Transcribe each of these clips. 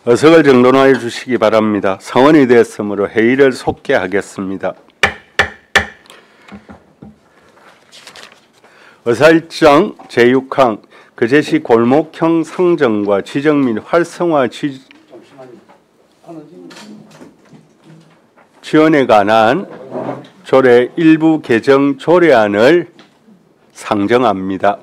의석을 정돈하여 주시기 바랍니다. 성원이 되었으므로 회의를 속개하겠습니다. 의사일정 제6항 거제시 골목형 상정과 지정 및 활성화 지원에 관한 조례 일부 개정 조례안을 상정합니다.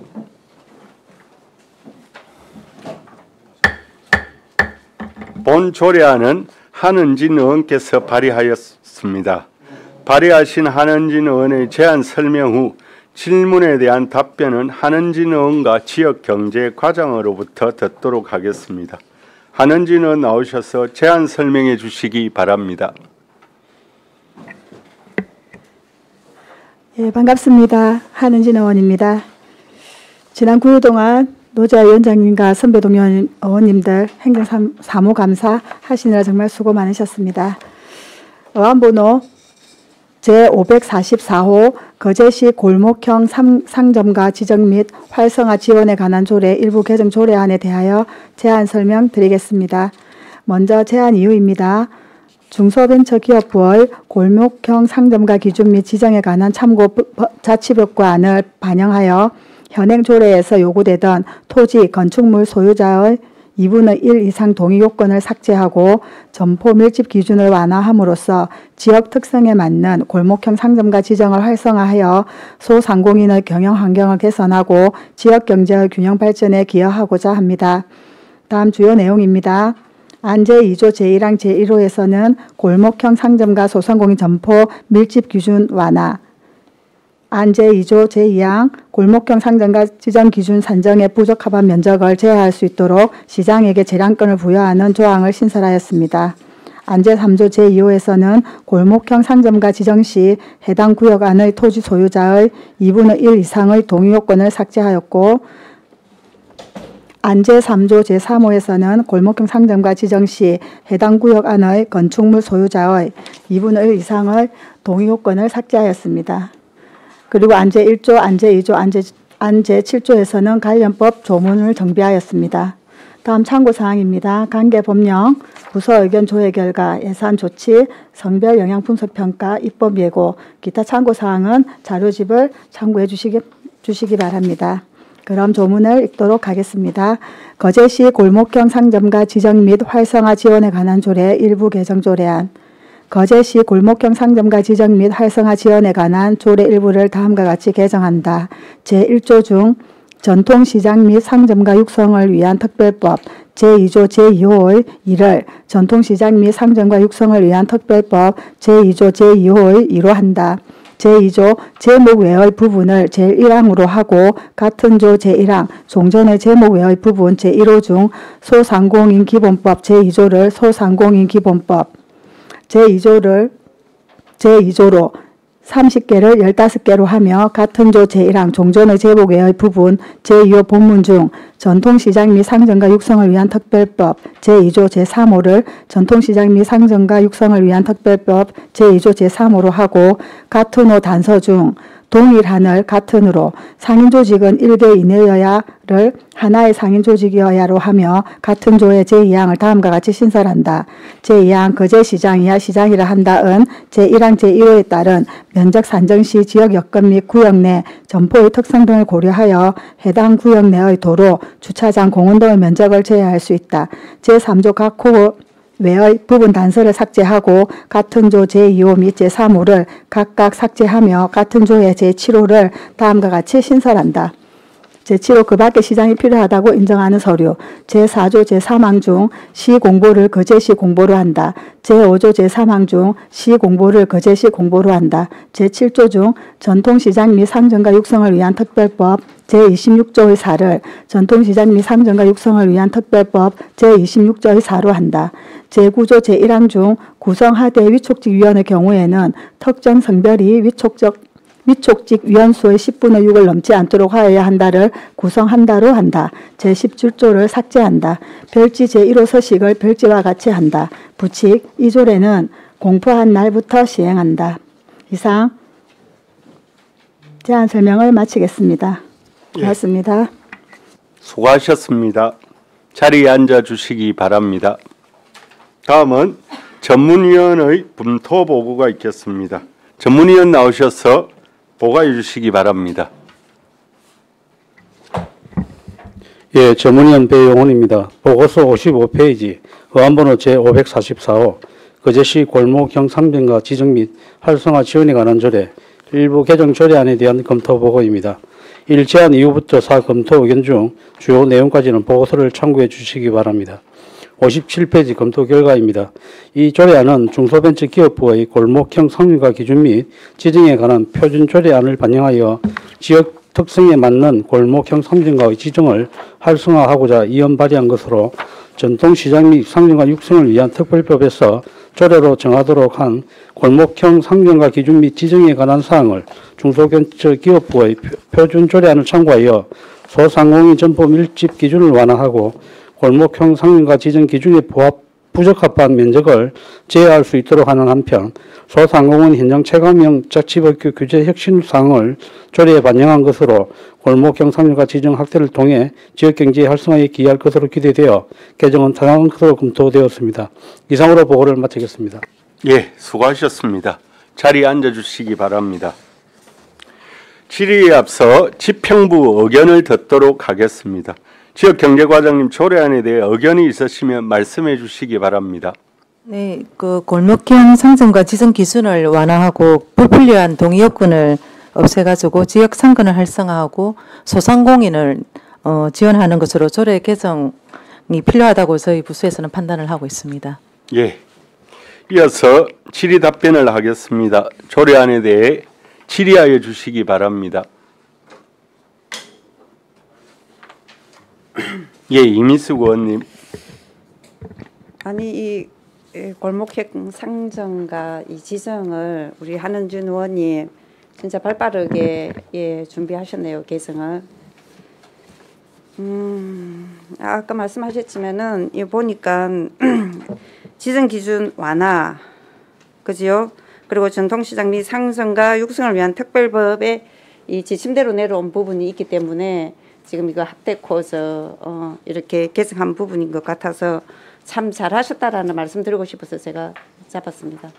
본 조례안은 한은진 의원께서 발의하였습니다. 발의하신 한은진 의원의 제안 설명 후 질문에 대한 답변은 한은진 의원과 지역경제과장으로부터 듣도록 하겠습니다. 한은진 의원 나오셔서 제안 설명해 주시기 바랍니다. 예, 반갑습니다. 한은진 의원입니다. 지난 9일 동안 노자위원장님과 선배 동료 의원님들 행정사무감사 하시느라 정말 수고 많으셨습니다. 어안번호 제544호 거제시 골목형 상점가 지정 및 활성화 지원에 관한 조례 일부 개정 조례안에 대하여 제안 설명드리겠습니다. 먼저 제안 이유입니다. 중소벤처기업부의 골목형 상점가 기준 및 지정에 관한 참고 자치법과안을 반영하여 현행 조례에서 요구되던 토지, 건축물 소유자의 2분의 1 이상 동의 요건을 삭제하고 점포 밀집 기준을 완화함으로써 지역 특성에 맞는 골목형 상점가 지정을 활성화하여 소상공인의 경영 환경을 개선하고 지역 경제의 균형 발전에 기여하고자 합니다. 다음 주요 내용입니다. 안 제2조 제1항 제1호에서는 골목형 상점가 소상공인 점포 밀집 기준 완화, 안 제2조 제2항 골목형 상점가 지정 기준 산정에 부적합한 면적을 제한할 수 있도록 시장에게 재량권을 부여하는 조항을 신설하였습니다. 안 제3조 제2호에서는 골목형 상점가 지정 시 해당 구역 안의 토지 소유자의 2분의 1 이상의 동의 요건을 삭제하였고, 안 제3조 제3호에서는 골목형 상점가 지정 시 해당 구역 안의 건축물 소유자의 2분의 1 이상의 동의 요건을 삭제하였습니다. 그리고 안 제1조, 안 제2조, 안 제7조에서는 관련법 조문을 정비하였습니다. 다음 참고사항입니다. 관계법령, 부서 의견 조회 결과, 예산 조치, 성별 영향 분석 평가, 입법 예고, 기타 참고사항은 자료집을 참고해 주시기 바랍니다. 그럼 조문을 읽도록 하겠습니다. 거제시 골목형 상점가 지정 및 활성화 지원에 관한 조례 일부 개정 조례안. 거제시 골목형 상점가 지정 및 활성화 지원에 관한 조례 일부를 다음과 같이 개정한다. 제1조 중 전통시장 및 상점가 육성을 위한 특별법 제2조 제2호의 1을 전통시장 및 상점가 육성을 위한 특별법 제2조 제2호의 2로 한다. 제2조 제목 외의 부분을 제1항으로 하고 같은 조 제1항 종전의 제목 외의 부분 제1호 중 소상공인 기본법 제2조를 소상공인 기본법 제2조로 30개를 15개로 하며 같은 조 제1항 종전의 제목 외의 부분 제2호 본문 중 전통시장 및 상점가 육성을 위한 특별법 제2조 제3호를 전통시장 및 상점가 육성을 위한 특별법 제2조 제3호로 하고 같은 호 단서 중 동일한을 같은으로 상인조직은 1개 이내여야를 하나의 상인조직이어야로 하며 같은 조의 제2항을 다음과 같이 신설한다. 제2항 거제시장 이하 시장이라 한다은 제1항 제1호에 따른 면적 산정 시 지역 여건 및 구역 내 점포의 특성 등을 고려하여 해당 구역 내의 도로, 주차장, 공원 등의 면적을 제외할 수 있다. 제3조 각 호 외의 부분 단서를 삭제하고 같은 조 제2호 및 제3호를 각각 삭제하며 같은 조의 제7호를 다음과 같이 신설한다. 제7호 그 밖에 시장이 필요하다고 인정하는 서류 제4조 제3항 중 시 공보를 거제시 공보로 한다. 제5조 제3항 중 시 공보를 거제시 공보로 한다. 제7조 중 전통시장 및 상점가 육성을 위한 특별법 제26조의 4를 전통시장 및 상점가 육성을 위한 특별법 제26조의 4로 한다. 제9조 제1항 중 구성하대 위촉직위원의 경우에는 특정 성별이 위촉직 위원수의 10분의 6을 넘지 않도록 하여야 한다를 구성한다로 한다. 제17조를 삭제한다. 별지 제1호 서식을 별지와 같이 한다. 부칙 이 조례는 공포한 날부터 시행한다. 이상 제안 설명을 마치겠습니다. 고맙습니다. 수고하셨습니다. 자리에 앉아 주시기 바랍니다. 다음은 전문위원의 검토 보고가 있겠습니다. 전문위원 나오셔서 보고해 주시기 바랍니다. 예, 전문위원 배용훈입니다. 보고서 55페이지, 의안번호 제544호, 거제시 골목형 상변가 지정 및 활성화 지원에 관한 조례, 일부 개정 조례안에 대한 검토 보고입니다. 1. 제안 이후부터 4. 검토 의견 중 주요 내용까지는 보고서를 참고해 주시기 바랍니다. 57페이지 검토 결과입니다. 이 조례안은 중소벤처기업부의 골목형 상류가 기준 및 지정에 관한 표준 조례안을 반영하여 지역 특성에 맞는 골목형 상점가의 지정을 활성화하고자 이원 발의한 것으로 전통시장 및 상점가 육성을 위한 특별법에서 조례로 정하도록 한 골목형 상점가 기준 및 지정에 관한 사항을 중소벤처기업부의 표준 조례안을 참고하여 소상공인 점포 밀집 기준을 완화하고 골목형 상점가 지정 기준에 부적합한 면적을 제외할 수 있도록 하는 한편 소상공인 현장 체감형 자치법 규제 혁신 사항을 조례에 반영한 것으로 골목형 상점가 지정 확대를 통해 지역경제 활성화에 기여할 것으로 기대되어 개정은 타당한 것으로 검토되었습니다. 이상으로 보고를 마치겠습니다. 예, 수고하셨습니다. 자리에 앉아주시기 바랍니다. 질의에 앞서 지평부 의견을 듣도록 하겠습니다. 지역경제과장님 조례안에 대해 의견이 있으시면 말씀해 주시기 바랍니다. 네, 그 골목형 상점과 지정 기준을 완화하고 불필요한 동의요건을 없애가지고 지역 상권을 활성화하고 소상공인을 지원하는 것으로 조례 개정이 필요하다고 저희 부서에서는 판단을 하고 있습니다. 예, 이어서 질의 답변을 하겠습니다. 조례안에 대해 질의하여 주시기 바랍니다. 예, 이민숙 의원님. 아니 이 골목형 상점가 이 지정을 우리 한은준 의원님 진짜 발빠르게 준비하셨네요, 개정을. 아까 말씀하셨지만은 이 보니까 지정 기준 완화, 그지요? 그리고 전통시장 및 상점가 육성을 위한 특별법에 이 지침대로 내려온 부분이 있기 때문에 지금 이거 학대 코스 이렇게 개정한 부분인 것 같아서 참 잘하셨다라는 말씀 드리고 싶어서 제가 잡았습니다.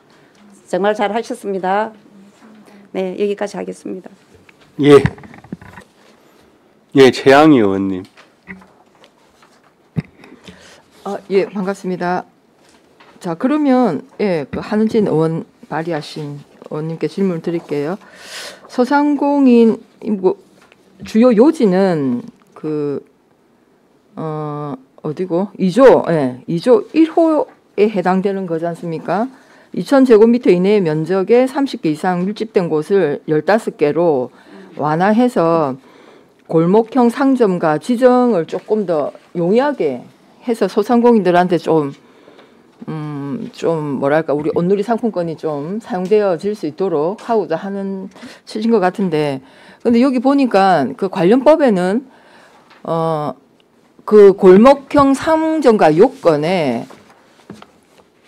정말 잘하셨습니다. 네, 여기까지 하겠습니다. 예, 예, 최양희 의원님. 예, 반갑습니다. 자, 그러면 그 한은진 의원 발의하신 의원님께 질문을 드릴게요. 소상공인 주요 요지는 어디고 2조 1호에 해당되는 거지 않습니까? 2,000제곱미터 이내의 면적에 30개 이상 밀집된 곳을 15개로 완화해서 골목형 상점가 지정을 조금 더 용이하게 해서 소상공인들한테 좀 뭐랄까 우리 온누리 상품권이 좀 사용되어질 수 있도록 하고자 하는 취지인 것 같은데, 근데 여기 보니까 그 관련법에는 그 골목형 상점가 요건에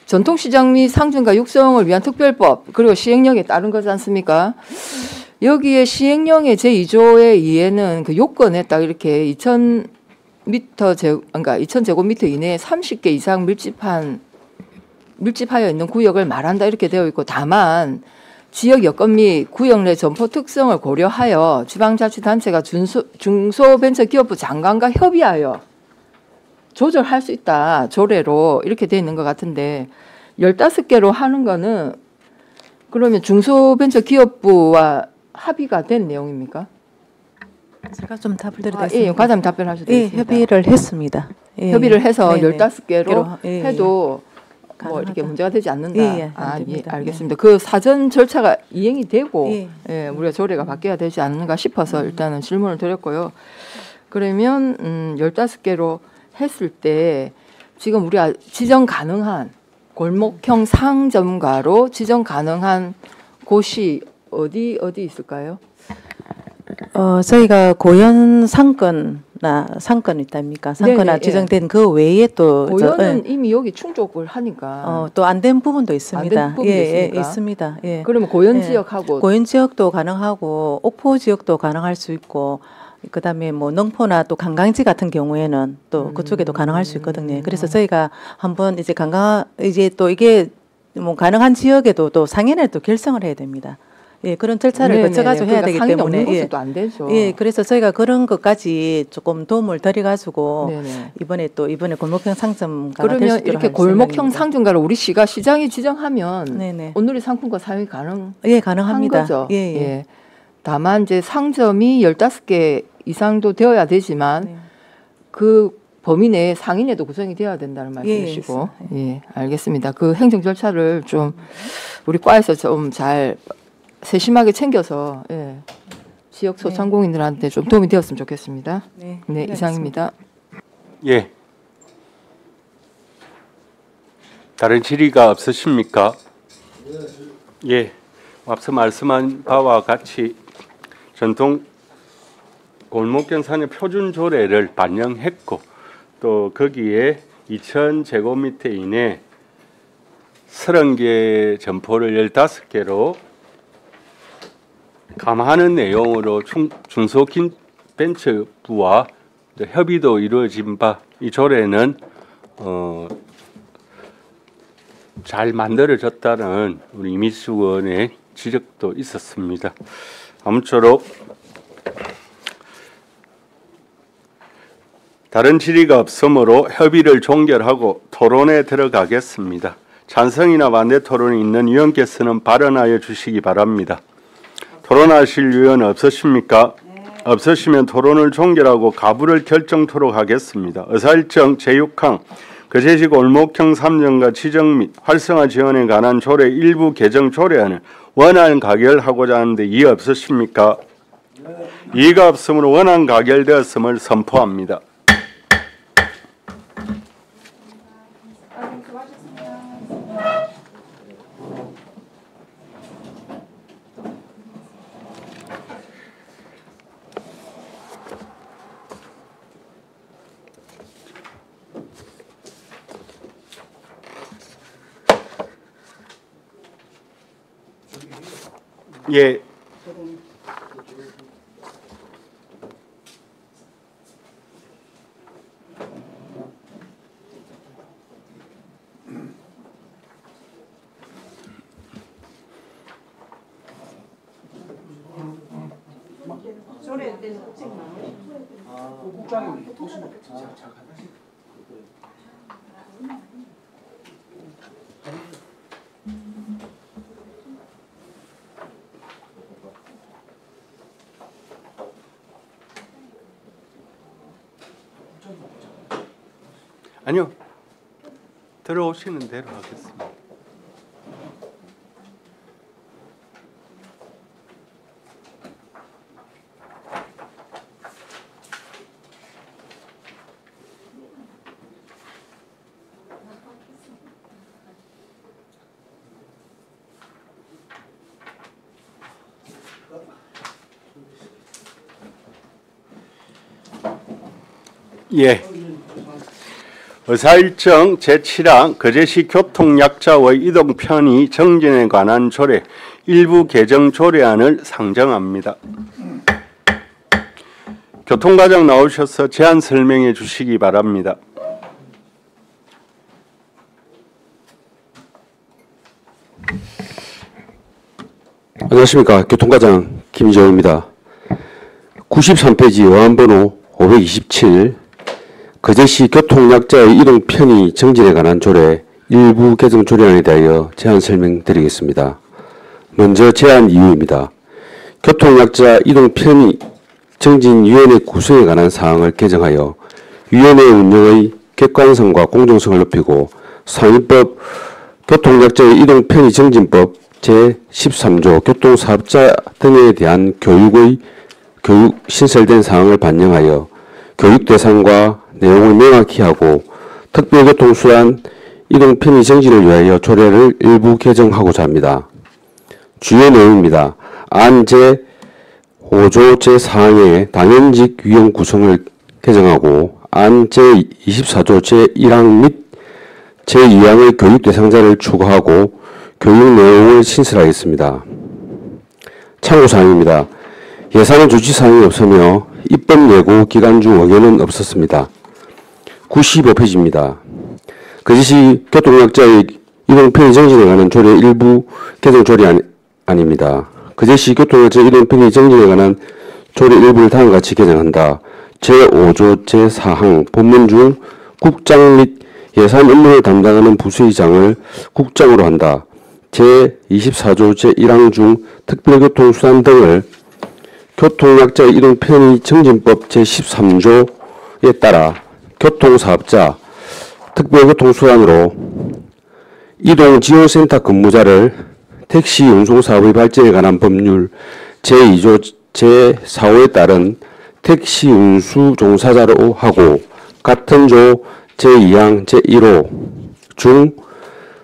전통시장 및 상점가 육성을 위한 특별법 그리고 시행령에 따른 거지 않습니까? 여기에 시행령의 제2조에 의해는 그 요건에 딱 이렇게 2,000제곱미터 이내에 30개 이상 밀집하여 있는 구역을 말한다 이렇게 되어 있고, 다만 지역 여건 및 구역 내 점포 특성을 고려하여 지방자치단체가 중소벤처기업부 장관과 협의하여 조절할 수 있다. 조례로 이렇게 되어 있는 것 같은데 15개로 하는 거는 그러면 중소벤처기업부와 합의가 된 내용입니까? 제가 좀 답을 드리겠습니다. 예, 과장님 답변하셔도 되겠습니다. 협의를 했습니다. 협의를 해서 네네. 15개로 해도 뭐 이렇게 문제가 되지 않는다. 안 됩니다. 알겠습니다. 그 사전 절차가 이행이 되고 예. 우리가 조례가 바뀌어야 되지 않는가 싶어서 일단은 질문을 드렸고요. 그러면 15개로 했을 때 지금 우리가 지정 가능한 골목형 상점가로 지정 가능한 곳이 어디 있을까요? 저희가 고연 상권 있답니까? 상권화 지정된 그 외에 또 고연은 이미 여기 충족을 하니까 또 안 된 부분도 있습니다. 안 된 부분도 있습니까? 있습니다. 예. 그러면 고연 지역하고 고연 지역도 가능하고 옥포 지역도 가능할 수 있고 그다음에 뭐 농포나 또 관광지 같은 경우에는 또 그쪽에도 가능할 수 있거든요. 그래서 저희가 한번 이제 이제 또 이게 뭐 가능한 지역에도 또 상인을 또 결성을 해야 됩니다. 예, 그런 절차를 거쳐가지고 해야 되기 상인이 때문에 없는 곳은 안 되죠. 예, 그래서 저희가 그런 것까지 조금 도움을 드려가지고 네네. 이번에 골목형 상점가가 될 수 그러면 있도록 이렇게 할 골목형 생각입니다. 상점가를 우리 시가 시장이 지정하면 네네. 온누리 상품과 사용이 가능? 예, 가능합니다. 한 거죠. 예, 예. 다만 이제 상점이 15개 이상도 되어야 되지만 네. 그 범위 내에 상인에도 구성이 되어야 된다는 말씀이시고. 예, 알겠습니다. 그 행정 절차를 좀 우리 과에서 좀 잘 세심하게 챙겨서 지역 소상공인들한테 좀 도움이 되었으면 좋겠습니다. 네, 네, 이상입니다. 예. 다른 질의가 없으십니까? 예. 앞서 말씀한 바와 같이 전통 골목경산의 표준 조례를 반영했고 또 거기에 2,000제곱미터 이내 30개 점포를 15개로 감하는 내용으로 중소벤처부와 협의도 이루어진 바 이 조례는 잘 만들어졌다는 우리 이미수 의원의 지적도 있었습니다. 아무쪼록 다른 질의가 없으므로 협의를 종결하고 토론에 들어가겠습니다. 찬성이나 반대 토론이 있는 위원께서는 발언하여 주시기 바랍니다. 토론하실 위원 없으십니까? 없으시면 토론을 종결하고 가부를 결정토록 하겠습니다. 의사일정 제6항 거제시 골목형 삼정가 지정 및 활성화 지원에 관한 조례 일부 개정 조례안을 원안 가결하고자 하는데 이의 없으십니까? 이의가 없으므로 원안 가결되었음을 선포합니다. 예. 아니요. 들어오시는 대로 하겠습니다. 예. 의사일정 제7항 거제시 교통약자의 이동 편의 정진에 관한 조례 일부 개정 조례안을 상정합니다. 교통과장 나오셔서 제안 설명해 주시기 바랍니다. 안녕하십니까. 교통과장 김재호입니다. 93페이지 어안번호 527 거제시 교통약자의 이동 편의 정진에 관한 조례 일부 개정 조례안에 대하여 제안 설명드리겠습니다. 먼저 제안 이유입니다. 교통약자 이동 편의 정진위원회 구성에 관한 사항을 개정하여 위원회 운영의 객관성과 공정성을 높이고 상위법 교통약자의 이동 편의 정진법 제13조 교통사업자 등에 대한 교육 신설된 사항을 반영하여 교육 대상과 내용을 명확히 하고 특별교통수단 이동 편의 정진을 위하여 조례를 일부 개정하고자 합니다. 주요 내용입니다. 안 제5조 제4항의 당연직 위원 구성을 개정하고 안 제24조 제1항 및 제2항의 교육 대상자를 추가하고 교육 내용을 신설하겠습니다. 참고사항입니다. 예산은 조치사항이 없으며 입법 예고 기간 중 의견은 없었습니다. 95페이지입니다. 거제시 교통약자의 이동 편의 정진에 관한 조례 일부 개정 조례 아닙니다. 거제시 교통약자 이동 편의 정진에 관한 조례 일부를 다음과 같이 개정한다. 제5조 제4항 본문 중 국장 및 예산 업무를 담당하는 부서의장을 국장으로 한다. 제24조 제1항 중 특별교통수단 등을 교통약자의 이동 편의 정진법 제13조에 따라 교통사업자, 특별교통수단으로 이동지원센터 근무자를 택시 운송사업의 발전에 관한 법률 제2조 제4호에 따른 택시 운수 종사자로 하고 같은 조 제2항 제1호 중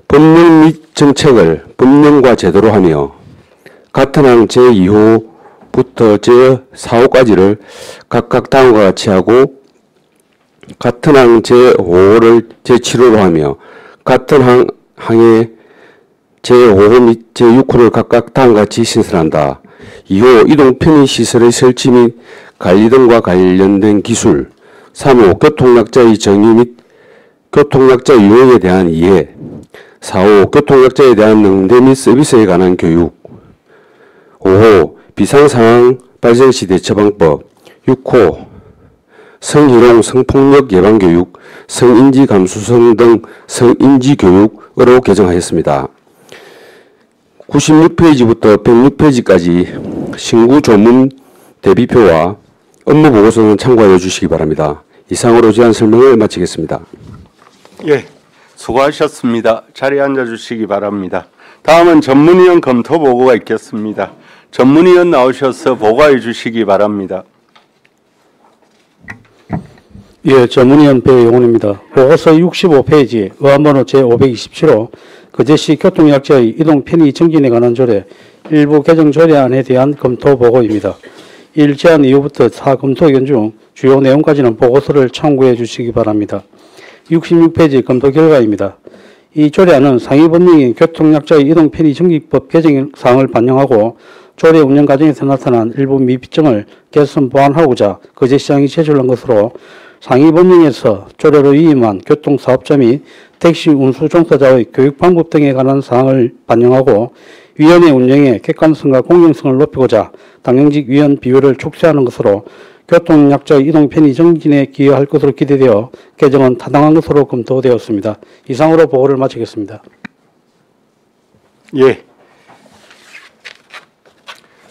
법률 및 정책을 법령과 제도로 하며 같은 항 제2호부터 제4호까지를 각각 다음과 같이 하고 같은 항 제5호를 제7호로 하며 같은 항의 제5호 및 제6호를 각각 다음과 같이 신설한다. 2호 이동 편의 시설의 설치 및 관리 등과 관련된 기술. 3호 교통약자의 정의 및 교통약자 유형에 대한 이해. 4호 교통약자에 대한 응대 및 서비스에 관한 교육. 5호 비상상황 발생 시 대처방법. 6호 성희롱 성폭력 예방교육, 성인지 감수성 등 성인지 교육으로 개정하였습니다. 96페이지부터 106페이지까지 신구 조문 대비표와 업무 보고서는 참고하여 주시기 바랍니다. 이상으로 제안 설명을 마치겠습니다. 예, 수고하셨습니다. 자리에 앉아 주시기 바랍니다. 다음은 전문위원 검토 보고가 있겠습니다. 전문위원 나오셔서 보고해 주시기 바랍니다. 예, 전문위원 배용훈입니다. 보고서 65페이지 의안번호 제527호 거제시 교통약자의 이동 편의 정진에 관한 조례 일부 개정 조례안에 대한 검토 보고입니다. 1. 제안 이후부터 4. 검토 의견 중 주요 내용까지는 보고서를 참고해 주시기 바랍니다. 66페이지 검토 결과입니다. 이 조례안은 상위법령인 교통약자의 이동 편의 정진법 개정 사항을 반영하고 조례 운영 과정에서 나타난 일부 미비점을 개선 보완하고자 거제시장이 제출한 것으로 상위법령에서 조례로 위임한 교통사업자 및 택시 운수 종사자의 교육 방법 등에 관한 사항을 반영하고 위원회 운영의 객관성과 공정성을 높이고자 당연직 위원 비율을 축소하는 것으로 교통약자의 이동 편의 정진에 기여할 것으로 기대되어 개정은 타당한 것으로 검토되었습니다. 이상으로 보고를 마치겠습니다. 예,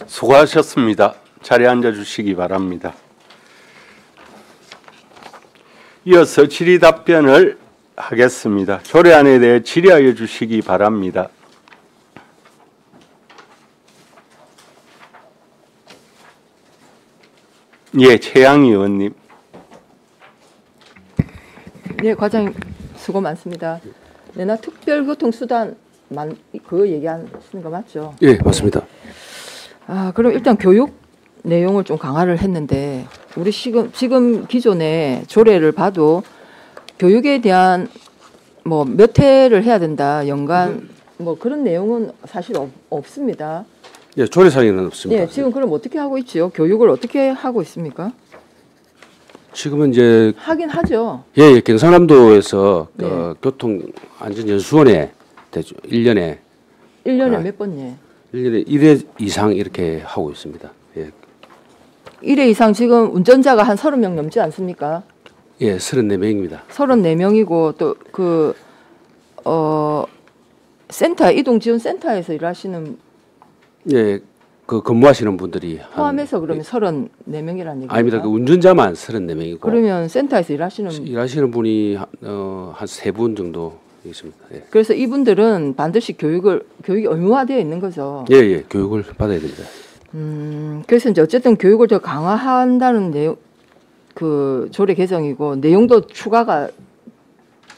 수고하셨습니다. 자리에 앉아 주시기 바랍니다. 이어서 질의 답변을 하겠습니다. 조례안에 대해 질의하여 주시기 바랍니다. 예, 최양희 의원님. 네, 과장님 수고 많습니다. 내나 특별교통수단 그거 얘기하시는 거 맞죠? 예, 맞습니다. 그럼 일단 교육 내용을 좀 강화를 했는데 우리 지금 기존의 조례를 봐도 교육에 대한 뭐 몇 회를 해야 된다 연간 뭐 그런 내용은 사실 없습니다. 예, 조례상에는 없습니다. 예, 지금 그럼 어떻게 하고 있죠? 교육을 어떻게 하고 있습니까? 지금은 이제 하긴 하죠. 예, 경상남도에서 네. 교통안전연수원에 1년에 몇 번이에요? 1년에 1회 이상 이렇게 하고 있습니다. 예. 1회 이상 지금 운전자가 한 30명 넘지 않습니까? 예, 34명입니다. 34명이고 또 센터 이동지원센터에서 일하시는 예, 그 근무하시는 분들이 포함해서 그러면 34명이라는 얘기입니까? 아닙니다. 그 운전자만 34명이고 그러면 센터에서 일하시는 분이 한 3분 정도 있습니다. 예. 그래서 이분들은 반드시 교육이 의무화되어 있는 거죠. 예, 예, 교육을 받아야 됩니다. 그래서 이제 어쨌든 교육을 더 강화한다는 내용, 그 조례 개정이고 내용도 추가가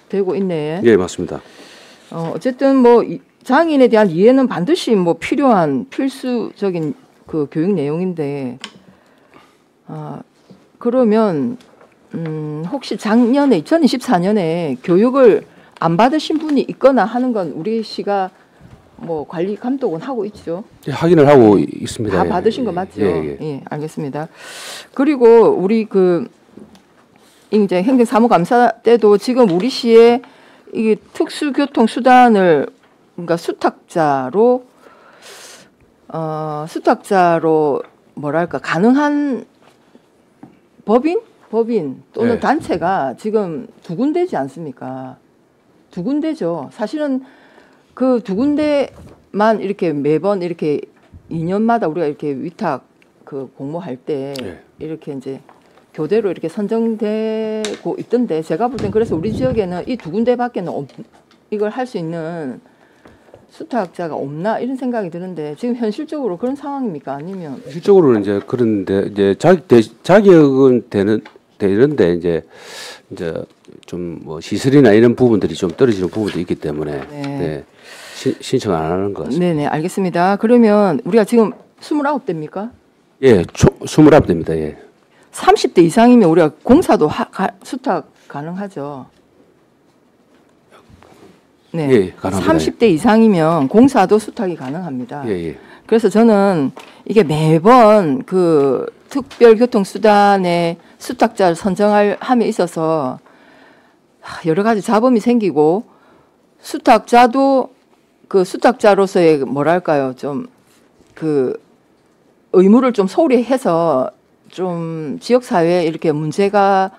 되고 있네. 예, 맞습니다. 어쨌든 뭐 장애인에 대한 이해는 반드시 뭐 필요한 필수적인 그 교육 내용인데, 그러면 혹시 작년에 2024년에 교육을 안 받으신 분이 있거나 하는 건 우리 시가 뭐 관리 감독은 하고 있죠. 예, 확인을 하고 있습니다. 다 예. 받으신 거 맞죠? 예, 예. 예, 알겠습니다. 그리고 우리 그 이제 행정사무감사 때도 지금 우리 시에 이게 특수교통 수단을 그러니까 수탁자로 뭐랄까 가능한 법인 또는 네. 단체가 지금 두 군데지 않습니까? 두 군데죠. 사실은 그 두 군데만 이렇게 매번 이렇게 2년마다 우리가 이렇게 위탁 그 공모할 때 네. 이렇게 이제 교대로 이렇게 선정되고 있던데 제가 볼 땐 그래서 우리 지역에는 이 두 군데밖에는 이걸 할 수 있는 수탁자가 없나 이런 생각이 드는데 지금 현실적으로 그런 상황입니까? 아니면 실적으로는 이제 그런데 이제 자격은 되는데 이제 좀 뭐 시설이나 이런 부분들이 좀 떨어지는 부분도 있기 때문에 네. 네. 신청 안 하는 것 같습니다. 네네 알겠습니다. 그러면 우리가 지금 29대입니까? 예, 29대입니다. 예. 30대 이상이면 우리가 공사도 수탁 가능하죠. 네. 예, 가능합니다. 30대 이상이면 공사도 수탁이 가능합니다. 예, 예. 그래서 저는 이게 매번 그 특별교통수단의 수탁자를 함에 있어서 여러 가지 잡음이 생기고 수탁자도 그 수탁자로서의 뭐랄까요 좀 그 의무를 좀 소홀히 해서 좀 지역 사회에 이렇게 문제가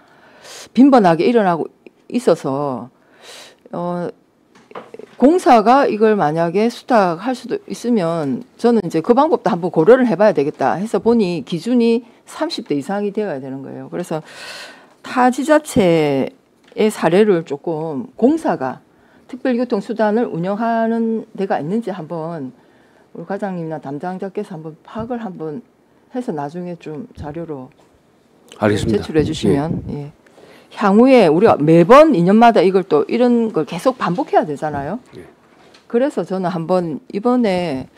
빈번하게 일어나고 있어서 공사가 이걸 만약에 수탁할 수도 있으면 저는 이제 그 방법도 한번 고려를 해봐야 되겠다 해서 보니 기준이 30대 이상이 되어야 되는 거예요. 그래서 타 지자체의 사례를 조금 공사가 특별교통수단을 운영하는 데가 있는지 한번 우리 과장님이나 담당자께서 한번 파악을 한번 해서 나중에 좀 자료로 알겠습니다. 제출해 주시면 예. 향후에 우리가 매번 2년마다 이걸 또 이런 걸 계속 반복해야 되잖아요. 예. 그래서 저는 한번 이번에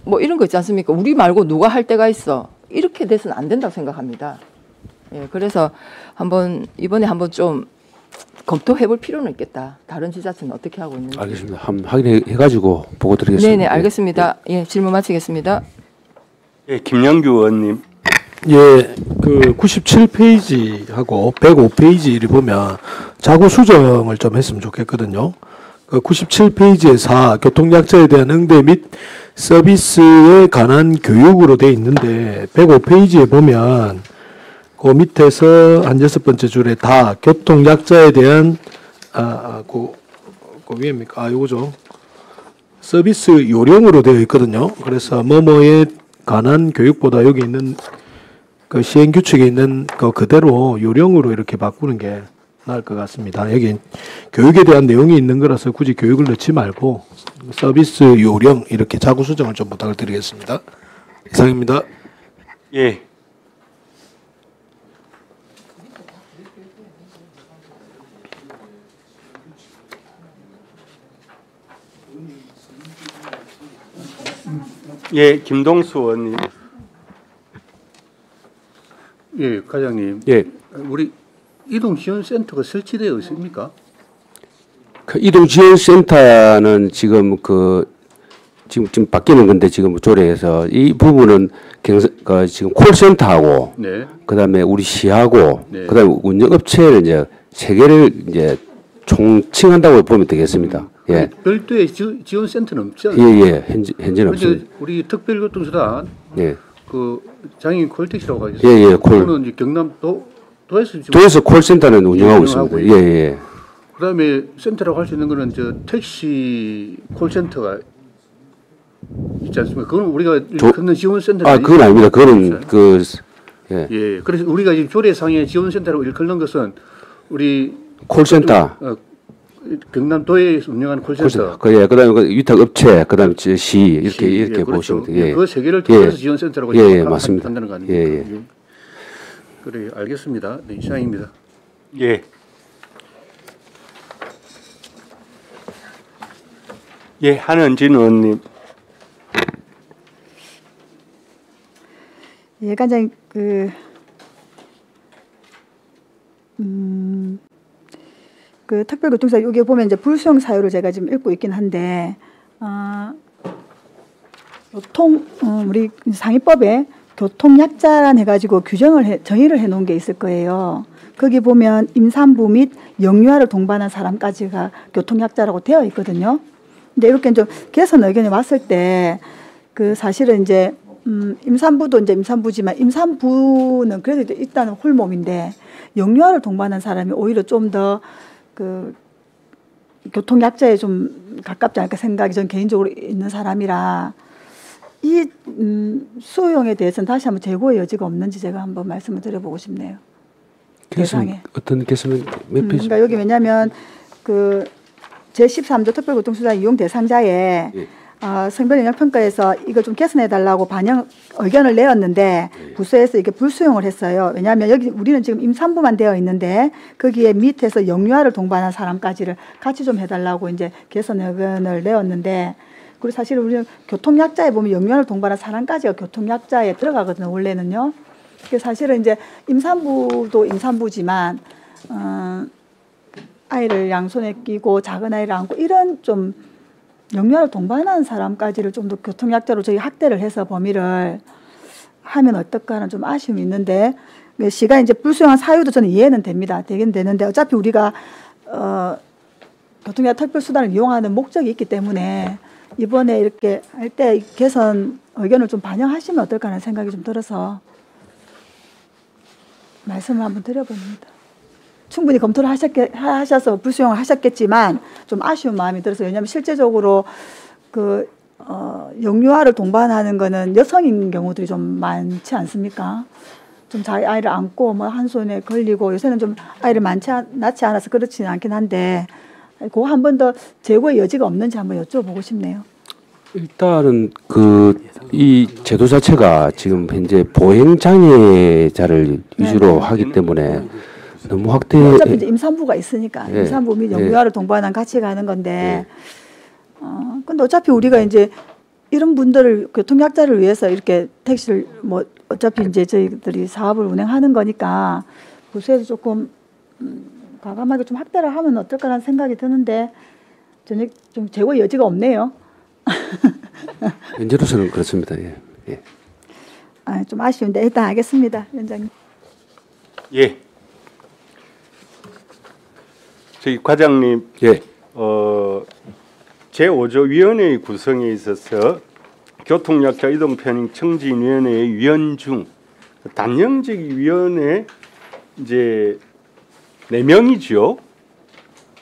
뭐 이런 거 있지 않습니까? 우리 말고 누가 할 때가 있어. 이렇게 돼서는 안 된다고 생각합니다. 예, 그래서 이번에 한번 좀 검토해 볼 필요는 있겠다. 다른 지자체는 어떻게 하고 있는지. 알겠습니다. 한번 확인해가지고 보고 드리겠습니다. 네네 알겠습니다. 예, 질문 마치겠습니다. 예, 김영규 의원님. 예, 그 97페이지하고 105페이지를 보면 자구 수정을 좀 했으면 좋겠거든요. 그 97페이지에 4 교통약자에 대한 응대 및 서비스에 관한 교육으로 돼 있는데 105페이지에 보면 그 밑에서 한 6번째 줄에 다 교통약자에 대한 그 위에입니까? 요거죠. 서비스 요령으로 되어 있거든요. 그래서 뭐뭐에 관한 교육보다 여기 있는 그 시행 규칙에 있는 그 그대로 요령으로 이렇게 바꾸는 게 나을 것 같습니다. 여기 교육에 대한 내용이 있는 거라서 굳이 교육을 넣지 말고 서비스 요령 이렇게 자구 수정을 좀 부탁을 드리겠습니다. 이상입니다. 예. 예, 김동수 의원님. 예, 과장님. 예. 우리 이동지원센터가 설치되어 있습니까? 그 이동지원센터는 지금 지금 바뀌는 건데 지금 조례에서 이 부분은 지금 콜센터하고 네. 그다음에 우리 시하고 네. 그다음에 운영업체를 이제 세 개를 이제 총칭한다고 보면 되겠습니다. 예. 별도의 지원센터는 없지 예, 않습니까? 예. 현재는 없습니다. 우리 특별교통수단 예. 그 장애인 콜택시라고 하겠어요. 예, 예, 콜. 그거는 이제 경남도에서 지금 도에서 콜센터는 운영하고 있습니다. 운영하고 예, 예. 그다음에 센터라고 할 수 있는 거는 택시 콜센터가 있지 않습니까? 그건 우리가 듣는 지원센터는 그건 아닙니다. 그거는 예. 그래서 우리가 지금 조례상의 지원센터라고 일컫는 것은 우리 콜센터. 경남도에서 운영하는 콜센터. 예, 그다음에 위탁 업체, 그다음에 시 이렇게 그렇죠. 보시면 돼요. 예. 그 세 개를 통해서 예. 지원센터라고 예, 맞습니다. 한다는 거 아닙니까? 예, 예. 그래, 알겠습니다. 네, 이상입니다. 예. 예, 한은진 의원님. 예, 과장님 그 특별교통사 여기 보면 이제 불수용 사유를 제가 지금 읽고 있긴 한데 우리 상위법에 교통약자란 해가지고 정의를 해놓은 게 있을 거예요. 거기 보면 임산부 및 영유아를 동반한 사람까지가 교통약자라고 되어 있거든요. 근데 이렇게 좀 개선 의견이 왔을 때 그 사실은 이제 임산부도 이제 임산부지만 임산부는 그래도 일단 홀몸인데 영유아를 동반한 사람이 오히려 좀 더 그 교통약자에 좀 가깝지 않을까 생각이 전 개인적으로 있는 사람이라 이 수용에 대해서는 다시 한번 재고의 여지가 없는지 제가 한번 말씀을 드려보고 싶네요. 개선 어떤 개선은 몇 페이지? 그러니까 여기 왜냐하면 그 제13조 특별교통수단 이용 대상자에 예. 성별영역평가에서 이거 좀 개선해달라고 의견을 내었는데 부서에서 이게 불수용을 했어요. 왜냐하면 여기 우리는 지금 임산부만 되어 있는데 거기에 밑에서 영유아를 동반한 사람까지를 같이 좀 해달라고 이제 개선 의견을 내었는데 그리고 사실 우리는 교통약자에 보면 영유아를 동반한 사람까지가 교통약자에 들어가거든요. 원래는요. 사실은 이제 임산부도 임산부지만 아이를 양손에 끼고 작은 아이를 안고 이런 좀 영유아를 동반한 사람까지를 좀 더 교통약자로 저희 확대를 해서 범위를 하면 어떨까 하는 좀 아쉬움이 있는데 시가 이제 불수용한 사유도 저는 이해는 됩니다. 되긴 되는데 어차피 우리가 교통약자 특별수단을 이용하는 목적이 있기 때문에 이번에 이렇게 할 때 개선 의견을 좀 반영하시면 어떨까 하는 생각이 좀 들어서 말씀을 한번 드려봅니다. 충분히 검토를 하셔서 불수용을 하셨겠지만 좀 아쉬운 마음이 들어서 왜냐하면 실제적으로 그 영유아를 동반하는 거는 여성인 경우들이 좀 많지 않습니까? 좀 자기 아이를 안고 뭐 한 손에 걸리고 요새는 좀 아이를 낳지 않아서 그렇지는 않긴 한데 그거 한 번 더 재고의 여지가 없는지 한번 여쭤보고 싶네요. 일단은 이 제도 자체가 지금 현재 보행장애자를 위주로 하기 때문에 너무 확대. 어차피 이제 임산부가 있으니까 임산부 및 영유아를 동반한 같이 가는 건데, 근데 어차피 우리가 이제 이런 분들을 교통약자를 위해서 이렇게 택시를 뭐 어차피 이제 저희들이 사업을 운행하는 거니까 부서에서 조금 과감하게 좀 확대를 하면 어떨까라는 생각이 드는데 전혀 좀 재고 여지가 없네요. 현재로서는 그렇습니다. 예. 좀 아쉬운데 일단 알겠습니다, 위원장님. 예. 저희 과장님, 제5조 위원회의 구성에 있어서 교통약자 이동편익 청진위원회의 위원 중 단영직 위원회 이제 4명이죠.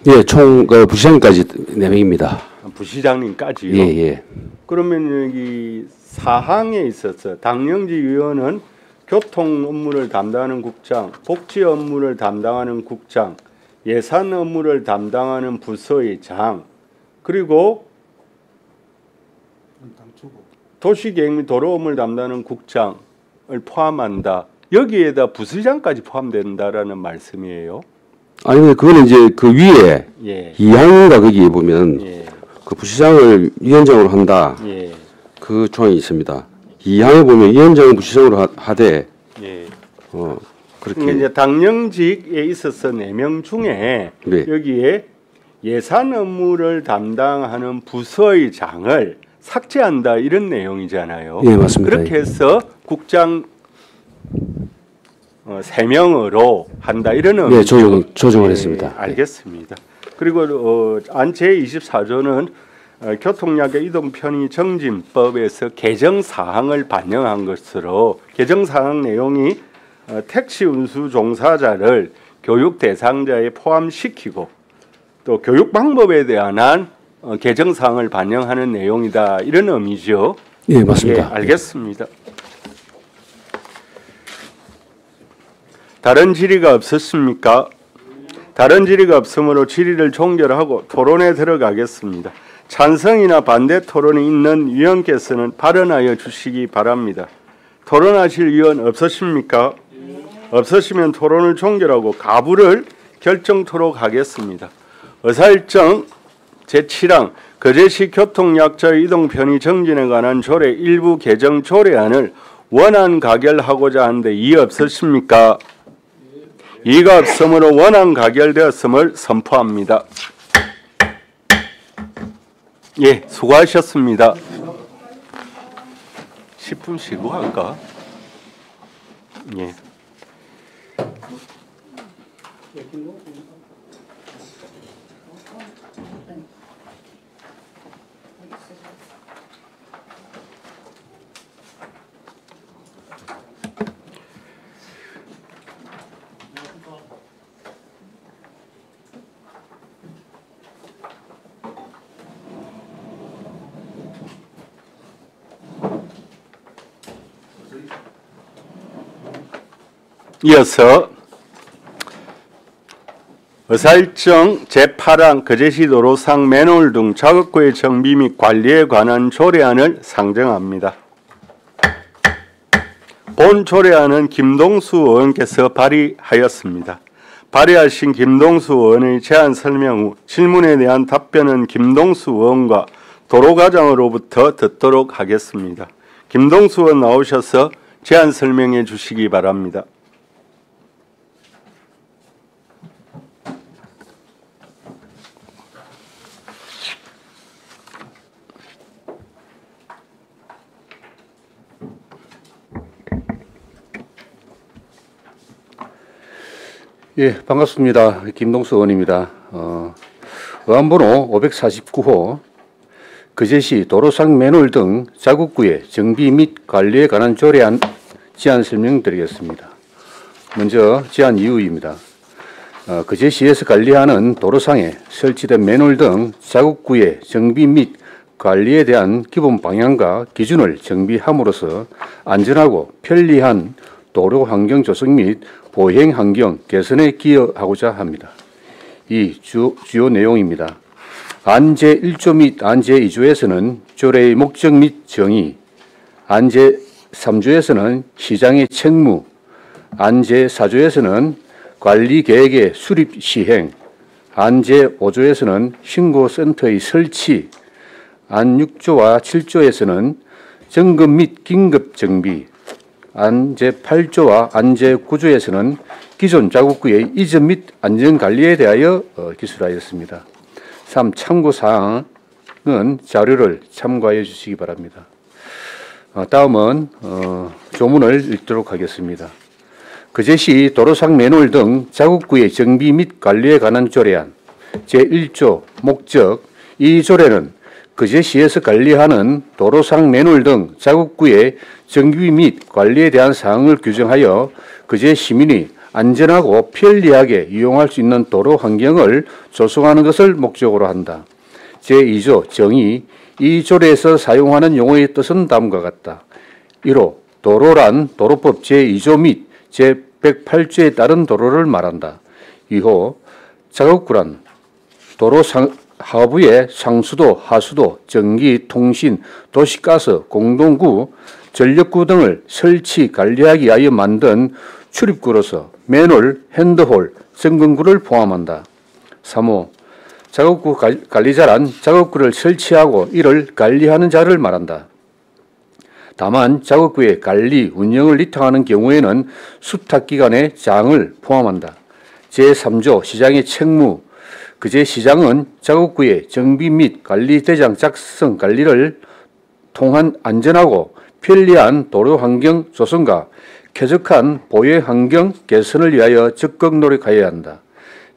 예, 총 부시장님까지 4명입니다. 부시장님까지요. 예. 그러면 여기 사항에 있어서 당영직 위원은 교통 업무를 담당하는 국장, 복지 업무를 담당하는 국장, 예산 업무를 담당하는 부서의 장, 그리고 도시계획 및 도로 업무를 담당하는 국장을 포함한다. 여기에다 부서장까지 포함된다라는 말씀이에요. 아니 근데 그거는 이제 그 위에 2항인가 거기에 보면 그 부시장을 위원장으로 한다. 그 조항이 있습니다. 2항에 보면 위원장을 부시장으로 하되 그렇게 이제 당영직에 있어서 4명 중에 여기에 예산 업무를 담당하는 부서의 장을 삭제한다 이런 내용이잖아요. 예, 맞습니다. 그렇게 해서 국장 3명으로 한다 이런 의미. 네, 조정을 했습니다. 알겠습니다. 그리고 제24조는 교통약자 이동 편의 정진법에서 개정 사항을 반영한 것으로 개정 사항 내용이 택시 운수 종사자를 교육 대상자에 포함시키고 또 교육 방법에 대한 개정 사항을 반영하는 내용이다 이런 의미죠. 예, 맞습니다. 예, 알겠습니다. 다른 질의가 없었습니까? 다른 질의가 없으므로 질의를 종결하고 토론에 들어가겠습니다. 찬성이나 반대 토론이 있는 위원께서는 발언하여 주시기 바랍니다. 토론하실 위원 없으십니까? 없으시면 토론을 종결하고 가부를 결정토록 하겠습니다. 의사일정 제7항 거제시 교통약자의 이동편의 정진에 관한 조례 일부 개정 조례안을 원안 가결하고자 하는데 이의 없으십니까? 이가 없으므로 원안 가결되었음을 선포합니다. 예, 수고하셨습니다. 10분 쉬고 할까? 예. 이어서 의사일정 제8항 거제시 도로상 맨홀 등 작업구의 정비 및 관리에 관한 조례안을 상정합니다. 본 조례안은 김동수 의원께서 발의하였습니다. 발의하신 김동수 의원의 제안 설명 후 질문에 대한 답변은 김동수 의원과 도로과장으로부터 듣도록 하겠습니다. 김동수 의원 나오셔서 제안 설명해 주시기 바랍니다. 예, 반갑습니다. 김동수 의원입니다. 의안번호 549호 거제시 도로상 맨홀 등 자국구의 정비 및 관리에 관한 조례안 제안 설명드리겠습니다. 먼저 제안 이유입니다. 거제시에서 관리하는 도로상에 설치된 맨홀 등 자국구의 정비 및 관리에 대한 기본 방향과 기준을 정비함으로써 안전하고 편리한 도로 환경 조성 및 보행 환경 개선에 기여하고자 합니다. 이 주요 내용입니다. 안제 1조 및 안제 2조에서는 조례의 목적 및 정의, 안제 3조에서는 시장의 책무, 안제 4조에서는 관리 계획의 수립 시행, 안제 5조에서는 신고센터의 설치, 안 6조와 7조에서는 점검 및 긴급 정비, 안제 8조와 안제 9조에서는 기존 자국구의 이전 및 안전관리에 대하여 기술하였습니다. 3. 참고사항은 자료를 참고하여 주시기 바랍니다. 다음은 조문을 읽도록 하겠습니다. 거제시 도로상 맨홀 등 자국구의 정비 및 관리에 관한 조례안 제1조 목적 이 조례는 거제시에서 관리하는 도로상 맨홀 등 자국구의 정비 및 관리에 대한 사항을 규정하여 거제 시민이 안전하고 편리하게 이용할 수 있는 도로 환경을 조성하는 것을 목적으로 한다. 제2조 정의 이 조례에서 사용하는 용어의 뜻은 다음과 같다. 1호 도로란 도로법 제2조 및 제108조에 따른 도로를 말한다. 2호 자국구란 도로 하부의 상수도, 하수도, 전기, 통신, 도시가스, 공동구, 전력구 등을 설치, 관리하기 위하여 만든 출입구로서 맨홀, 핸드홀, 점검구를 포함한다. 3호 작업구 관리자란 작업구를 설치하고 이를 관리하는 자를 말한다. 다만 작업구의 관리, 운영을 위탁하는 경우에는 수탁기관의 장을 포함한다. 제3조 시장의 책무 거제 시장은 작업구의 정비 및 관리 대장 작성 관리를 통한 안전하고 편리한 도로 환경 조성과 쾌적한 보행 환경 개선을 위하여 적극 노력하여야 한다.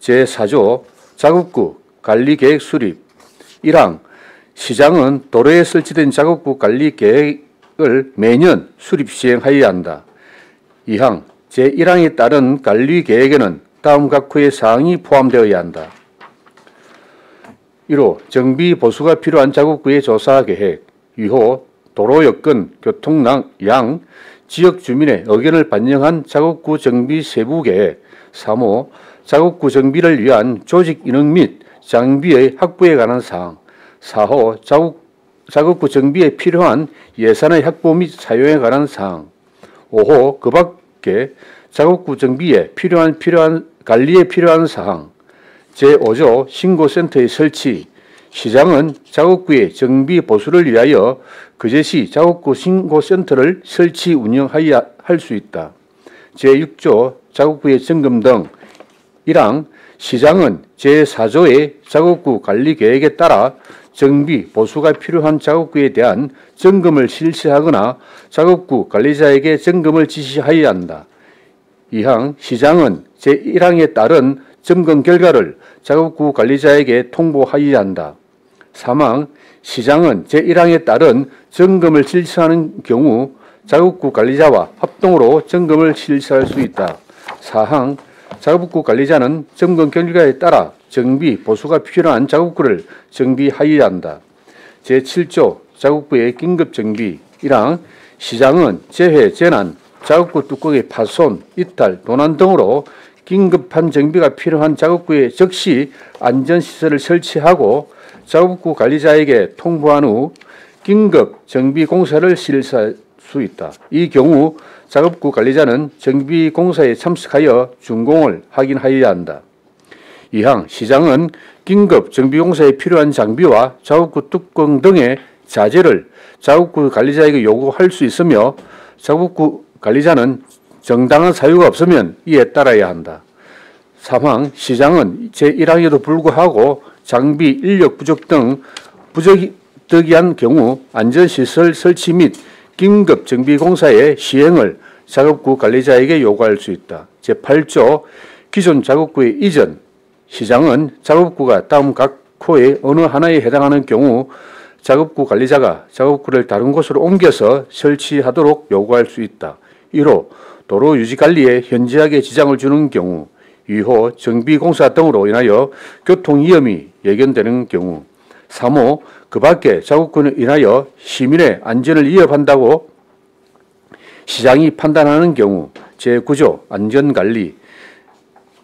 제4조 작업구 관리 계획 수립 1항 시장은 도로에 설치된 작업구 관리 계획을 매년 수립 시행하여야 한다. 2항 제1항에 따른 관리 계획에는 다음 각호의 사항이 포함되어야 한다. 1호 정비 보수가 필요한 작업구의 조사 계획 2호 도로 여건, 교통량, 지역 주민의 의견을 반영한 작업구 정비 세부 계획 3호 작업구 정비를 위한 조직 인력 및 장비의 확보에 관한 사항 4호 작업구 정비에 필요한 예산의 확보 및 사용에 관한 사항 5호 그 밖에 작업구 정비에 필요한 관리에 필요한 사항 제5조 신고센터의 설치 시장은 작업구의 정비 보수를 위하여 거제시 작업구 신고센터를 설치 운영하여 할 수 있다. 제6조 작업구의 점검 등. 1항 시장은 제4조의 작업구 관리 계획에 따라 정비, 보수가 필요한 작업구에 대한 점검을 실시하거나 작업구 관리자에게 점검을 지시하여야 한다. 2항 시장은 제1항에 따른 점검 결과를 작업구 관리자에게 통보하여야 한다. 3항 시장은 제1항에 따른 점검을 실시하는 경우 작업구 관리자와 합동으로 점검을 실시할 수 있다. 4항 작업구 관리자는 점검 결과에 따라 정비, 보수가 필요한 작업구를 정비하여야 한다. 제7조 작업구의 긴급 정비 1항 시장은 재해, 재난, 작업구 뚜껑의 파손, 이탈, 도난 등으로 긴급한 정비가 필요한 작업구에 즉시 안전시설을 설치하고 작업구 관리자에게 통보한 후 긴급 정비 공사를 실시할 수 있다. 이 경우 작업구 관리자는 정비 공사에 참석하여 준공을 확인하여야 한다. 2항 시장은 긴급 정비 공사에 필요한 장비와 작업구 뚜껑 등의 자재를 작업구 관리자에게 요구할 수 있으며 작업구 관리자는 정당한 사유가 없으면 이에 따라야 한다. 3항 시장은 제1항에도 불구하고 장비, 인력 부족 등 부적격한 경우 안전시설 설치 및 긴급 정비 공사의 시행을 작업구 관리자에게 요구할 수 있다. 제8조 기존 작업구의 이전 시장은 작업구가 다음 각 호의 어느 하나에 해당하는 경우 작업구 관리자가 작업구를 다른 곳으로 옮겨서 설치하도록 요구할 수 있다. 1호 도로 유지관리에 현저하게 지장을 주는 경우 2호 정비공사 등으로 인하여 교통위험이 예견되는 경우 3호 그 밖에 작업구로 인하여 시민의 안전을 위협한다고 시장이 판단하는 경우 제9조 안전관리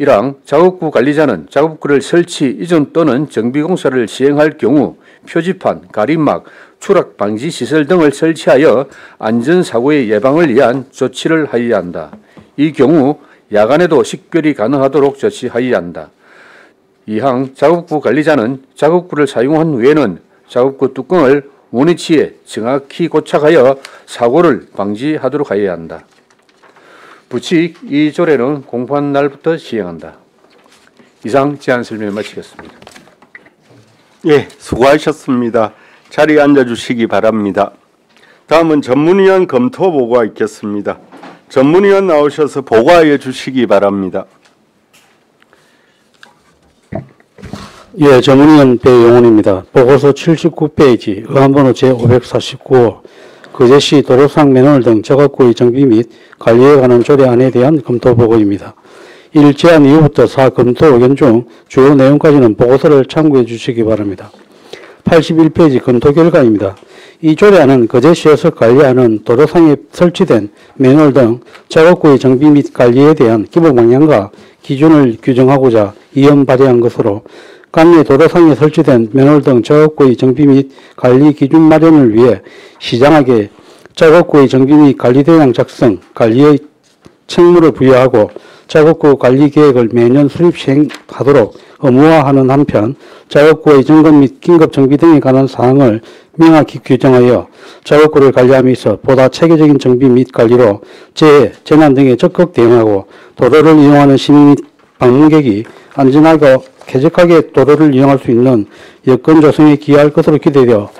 1항 작업구 관리자는 작업구를 설치 이전 또는 정비공사를 시행할 경우 표지판, 가림막, 추락 방지 시설 등을 설치하여 안전사고의 예방을 위한 조치를 하여야 한다. 이 경우 야간에도 식별이 가능하도록 조치하여야 한다. 2항 작업구 관리자는 작업구를 사용한 후에는 작업구 뚜껑을 원위치에 정확히 고착하여 사고를 방지하도록 하여야 한다. 부칙 이 조례는 공포한 날부터 시행한다. 이상 제안 설명을 마치겠습니다. 예, 수고하셨습니다. 자리에 앉아주시기 바랍니다. 다음은 전문위원 검토 보고가 있겠습니다. 전문위원 나오셔서 보고하여 주시기 바랍니다. 예, 전문위원 배용훈입니다. 보고서 79페이지, 의안번호 제549호, 거제시 도로상 매너를 등 작업구의 정비 및 관리에 관한 조례안에 대한 검토 보고입니다. 1. 제안 이후부터 4. 검토 의견 중 주요 내용까지는 보고서를 참고해 주시기 바랍니다. 81페이지 검토 결과입니다. 이 조례안은 거제시에서 관리하는 도로상에 설치된 매너를 등 작업구의 정비 및 관리에 대한 기본 방향과 기준을 규정하고자 이연 발의한 것으로 관내 도로상에 설치된 매너를 등 작업구의 정비 및 관리 기준 마련을 위해 시장에게 작업구의 정비 및 관리 대상 작성, 관리의 책무를 부여하고 작업구 관리 계획을 매년 수립 시행하도록 의무화하는 한편 작업구의 점검 및 긴급 정비 등에 관한 사항을 명확히 규정하여 작업구를 관리함에 있어 보다 체계적인 정비 및 관리로 재해, 재난 등에 적극 대응하고 도로를 이용하는 시민 및 방문객이 안전하고 쾌적하게 도로를 이용할 수 있는 여건 조성에 기여할 것으로 기대되어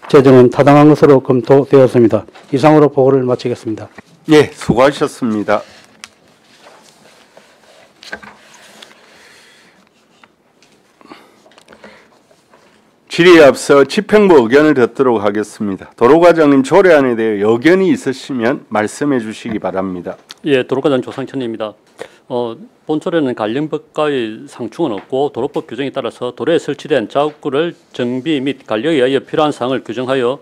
제정은 타당한 것으로 검토되었습니다. 이상으로 보고를 마치겠습니다. 예, 수고하셨습니다. 질의에 앞서 집행부 의견을 듣도록 하겠습니다. 도로과장님 조례안에 대해 의견이 있으시면 말씀해 주시기 바랍니다. 예, 도로과장 조상천입니다. 본 조례는 관련법과의 상충은 없고 도로법 규정에 따라서 도로에 설치된 작업구를 정비 및 관리에 의하여 필요한 사항을 규정하여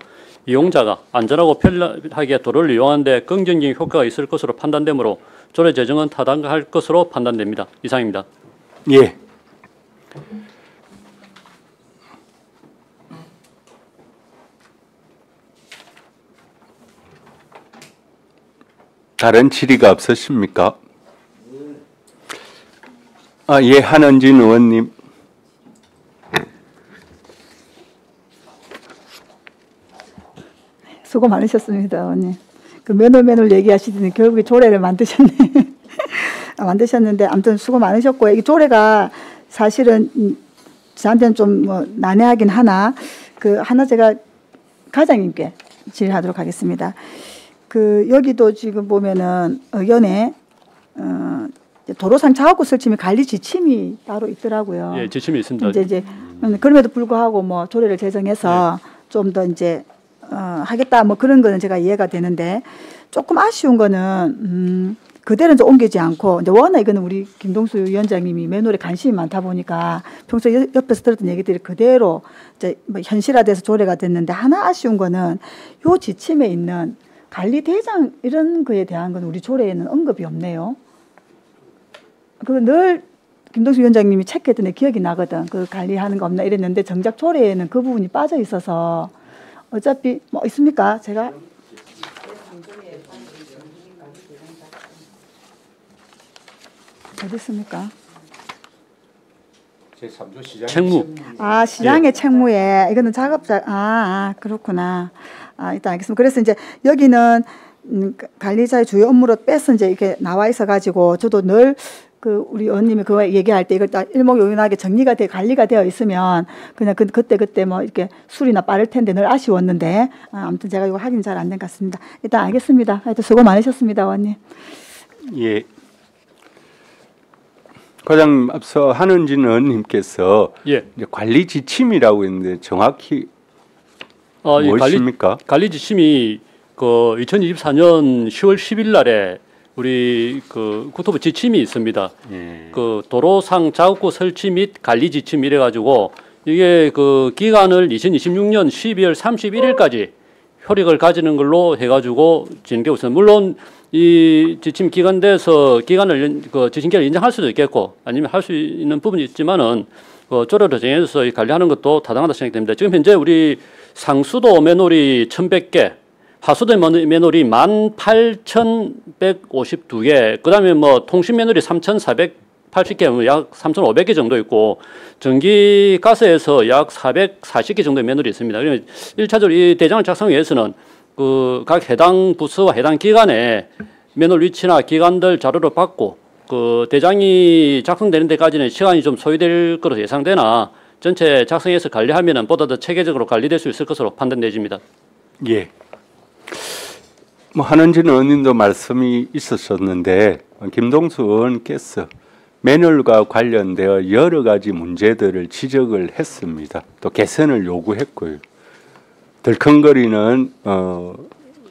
이용자가 안전하고 편리하게 도로를 이용하는 데 긍정적인 효과가 있을 것으로 판단되므로 조례 제정은 타당할 것으로 판단됩니다. 이상입니다. 예. 다른 질의가 없으십니까? 예, 한은진 의원님. 수고 많으셨습니다, 의원님. 그 매놀 얘기하시더니 결국에 조례를 만드셨네. 만드셨는데 아무튼 수고 많으셨고요. 이 조례가 사실은 저한테는 좀 뭐 난해하긴 하나 하나 제가 과장님께 질의하도록 하겠습니다. 여기도 지금 보면은 의견에 도로상 작업구 설치 및 관리 지침이 따로 있더라고요. 예, 지침이 있습니다. 이제 그럼에도 불구하고 뭐 조례를 제정해서 좀 더 이제 하겠다 뭐 그런 거는 제가 이해가 되는데 조금 아쉬운 거는 그대로 이제 옮기지 않고 이제 워낙 이거는 우리 김동수 위원장님이 매너에 관심이 많다 보니까 평소에 옆에서 들었던 얘기들이 그대로 이제 뭐 현실화돼서 조례가 됐는데 하나 아쉬운 거는 요 지침에 있는 관리 대장 이런 거에 대한 건 우리 조례에는 언급이 없네요. 그거 늘 김동수 위원장님이 체크했던 데 기억이 나거든. 관리하는 거 없나 이랬는데 정작 조례에는 그 부분이 빠져 있어서 어차피 뭐 있습니까? 제가 어디 있습니까? 제3조 시장 책무. 시장의 책무에 이거는 작업자 그렇구나. 일단 알겠습니다. 그래서 이제 여기는 관리자의 주요 업무로 빼서 이제 이렇게 나와 있어 가지고 저도 늘 우리 의원님이 그거 얘기할 때 이걸 딱 일목요연하게 정리가 관리가 되어 있으면 그냥 그때 뭐 이렇게 수리나 빠를 텐데 늘 아쉬웠는데 아무튼 제가 이거 확인 잘 안 된 것 같습니다. 일단 알겠습니다. 하여튼 수고 많으셨습니다, 의원님. 예. 과장님 앞서 한은진 의원님께서 예. 이제 관리 지침이라고 했는데 정확히 무엇입니까? 관리 지침이 2024년 10월 10일 날에 우리 국토부 지침이 있습니다. 도로상 작업구 설치 및 관리 지침 이래 가지고 이게 기간을 2026년 12월 31일까지 효력을 가지는 걸로 해 가지고 진행되고 있습니다. 물론 이 지침 기간에서 기간을 지침 기간을 인정할 수도 있겠고 아니면 할 수 있는 부분이 있지만은 조례로 정해서 관리하는 것도 타당하다 생각됩니다. 지금 현재 우리 상수도 맨홀이 1,100개, 하수도 맨홀이 18,152개, 그다음에 뭐 통신 맨홀이 3,480개, 약 3,500개 정도 있고 전기 가스에서 약 440개 정도의 맨홀이 있습니다. 그러면 1차적으로 이 대장을 작성하기 위해서는 각 해당 부서와 해당 기관에 맨홀 위치나 기관들 자료를 받고 대장이 작성되는 데까지는 시간이 좀 소요될 것으로 예상되나 전체 작성해서 관리하면은 보다 더 체계적으로 관리될 수 있을 것으로 판단되집니다. 예. 뭐 한은진 의원님도 말씀이 있었었는데 김동수 의원께서 매뉴얼과 관련되어 여러 가지 문제들을 지적을 했습니다. 또 개선을 요구했고요. 덜컹거리는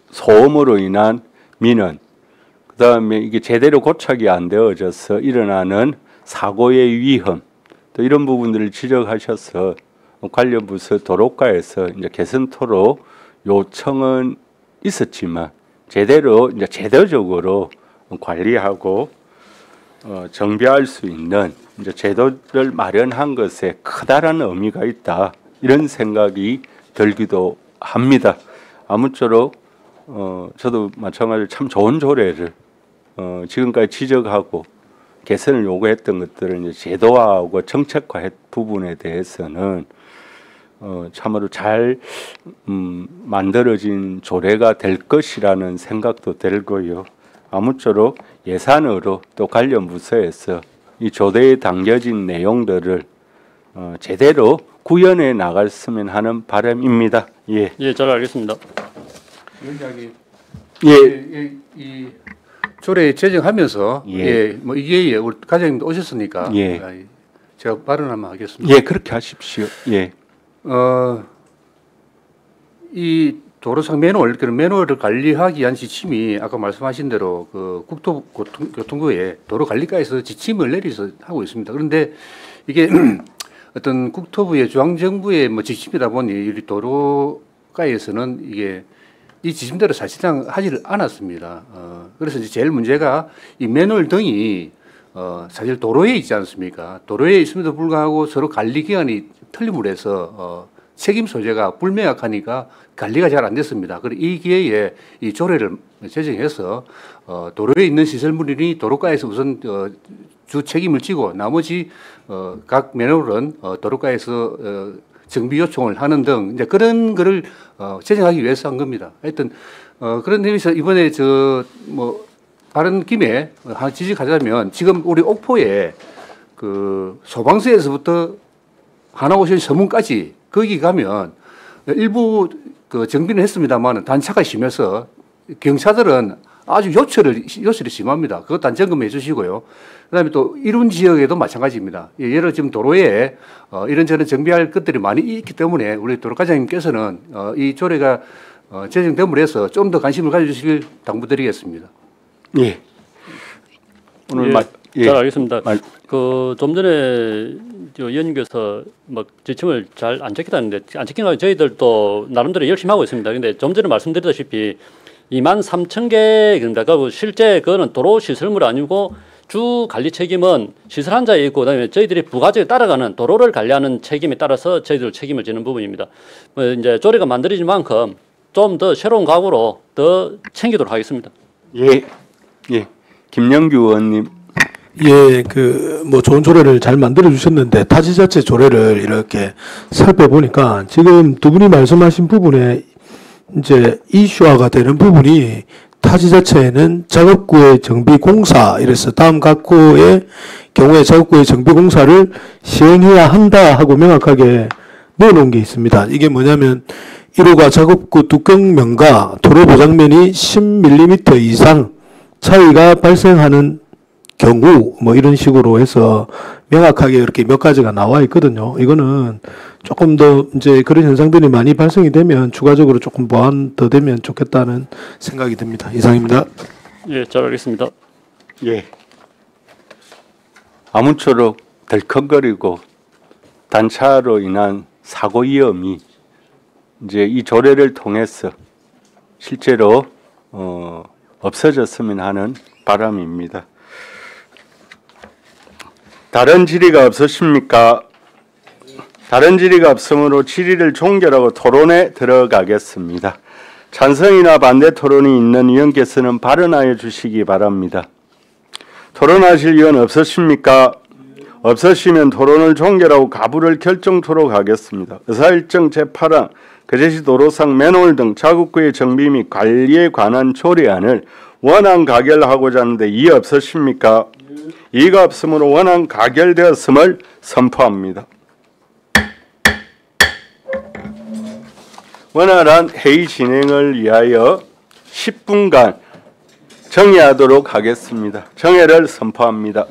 소음으로 인한 민원, 그다음에 이게 제대로 고착이 안 되어져서 일어나는 사고의 위험, 또 이런 부분들을 지적하셔서 관련 부서 도로과에서 이제 개선토록 요청은 있었지만 제대로 이제 제도적으로 관리하고 정비할 수 있는 이제 제도를 마련한 것에 커다란 의미가 있다, 이런 생각이 들기도 합니다. 아무쪼록 저도 마찬가지로 참 좋은 조례를 지금까지 지적하고 개선을 요구했던 것들을 이제 제도화하고 정책화한 부분에 대해서는 참으로 잘 만들어진 조례가 될 것이라는 생각도 들고요. 아무쪼록 예산으로 또 관련 부서에서 이 조례에 담겨진 내용들을 제대로 구현해 나갔으면 하는 바람입니다. 예. 예, 잘 알겠습니다. 위원장님, 예. 이 조례 제정하면서 예. 뭐 이게 우리 과장님도 오셨으니까 예. 제가 발언 한번 하겠습니다. 예, 그렇게 하십시오. 예. 이 도로상 매뉴얼, 그런 매뉴얼을 관리하기 위한 지침이 아까 말씀하신 대로 국토교통부에 도로관리과에서 지침을 내려서 하고 있습니다. 그런데 이게 어떤 국토부의 중앙정부의 뭐 지침이다 보니 우리 도로과에서는 이게 이 지침대로 사실상 하지를 않았습니다. 그래서 이제 제일 문제가 이 매뉴얼 등이 사실 도로에 있지 않습니까? 도로에 있음에도 불구하고 서로 관리 기간이 틀림으로 해서 책임 소재가 불명확하니까 관리가 잘 안 됐습니다. 그리고 이 기회에 이 조례를 제정해서 도로에 있는 시설물이 도로과에서 우선 주 책임을 지고 나머지 각 매뉴얼은 도로과에서 정비 요청을 하는 등 이제 그런 거를 제정하기 위해서 한 겁니다. 하여튼 그런 의미에서 이번에 다른 김에 하나 지적하자면 지금 우리 옥포에 그 소방서에서부터 하나오션 서문까지 거기 가면 일부 그 정비는 했습니다만 단차가 심해서 경찰들은 아주 요철이 심합니다. 그것 단 점검해 주시고요. 그다음에 또 이룬 지역에도 마찬가지입니다. 여러 지금 도로에 이런저런 정비할 것들이 많이 있기 때문에 우리 도로과장님께서는 이 조례가 제정됨으로 해서 좀 더 관심을 가져주시길 당부드리겠습니다. 예. 오늘 잘 알겠습니다. 그 좀 전에 의원님께서 뭐 지침을 잘 안 지켰다는데 안 지키는 거 저희들도 나름대로 열심히 하고 있습니다. 근데 좀 전에 말씀드렸다시피 23,000개 그런다. 그 실제 그거는 도로 시설물 아니고 주 관리 책임은 시설한 자에 있고 그다음에 저희들이 부가적으로 따라가는 도로를 관리하는 책임에 따라서 저희들 책임을 지는 부분입니다. 뭐 이제 조례가 만들어진 만큼 좀 더 새로운 각오로 더 챙기도록 하겠습니다. 예. 예. 김영규 의원님. 예, 뭐 좋은 조례를 잘 만들어 주셨는데 타지자체 조례를 이렇게 살펴보니까 지금 두 분이 말씀하신 부분에 이제 이슈화가 되는 부분이 타지자체에는 작업구의 정비공사 이래서 다음 각구의 경우에 작업구의 정비공사를 시행해야 한다 하고 명확하게 넣어놓은 게 있습니다. 이게 뭐냐면 1호가 작업구 뚜껑면과 도로 보장면이 10mm 이상 차이가 발생하는 경우 뭐 이런 식으로 해서 명확하게 이렇게 몇 가지가 나와 있거든요. 이거는 조금 더 이제 그런 현상들이 많이 발생이 되면 추가적으로 조금 보완 더 되면 좋겠다는 생각이 듭니다. 이상입니다. 예, 잘 알겠습니다. 예. 아무쪼록 덜컹거리고 단차로 인한 사고 위험이 이제 이 조례를 통해서 실제로 없어졌으면 하는 바람입니다. 다른 질의가 없으십니까? 다른 질의가 없으므로 질의를 종결하고 토론에 들어가겠습니다. 찬성이나 반대 토론이 있는 의원께서는 발언하여 주시기 바랍니다. 토론하실 의원 없으십니까? 없으시면 토론을 종결하고 가부를 결정토록 하겠습니다. 의사일정 제8항 거제시 도로상 맨홀 등 자국구의 정비 및 관리에 관한 조례안을 원안 가결하고자 하는데 이의 없으십니까? 이의가 없으므로 원안 가결되었음을 선포합니다. 원활한 회의 진행을 위하여 10분간 정회하도록 하겠습니다. 정회를 선포합니다.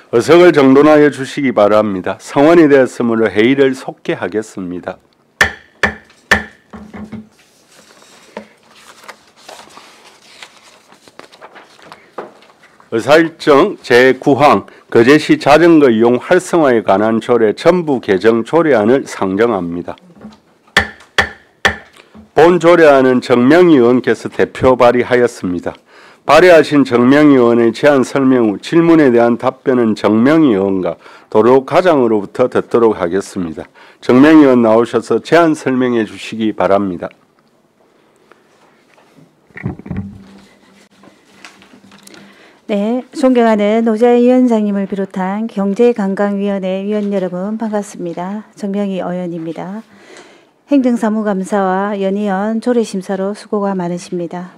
의석을 정돈하여 주시기 바랍니다. 성원이 되었으므로 회의를 속개하겠습니다. 의사일정 제9항 거제시 자전거 이용 활성화에 관한 조례 전부 개정 조례안을 상정합니다. 본 조례안은 정명희 의원께서 대표 발의하였습니다. 발의하신 정명희 의원의 제안 설명 후 질문에 대한 답변은 정명희 의원과 도로 과장으로부터 듣도록 하겠습니다. 정명희 의원 나오셔서 제안 설명해 주시기 바랍니다. 네, 존경하는 노자희 위원장님을 비롯한 경제관광위원회 위원 여러분 반갑습니다. 정명희 의원입니다. 행정사무감사와 연이은 조례심사로 수고가 많으십니다.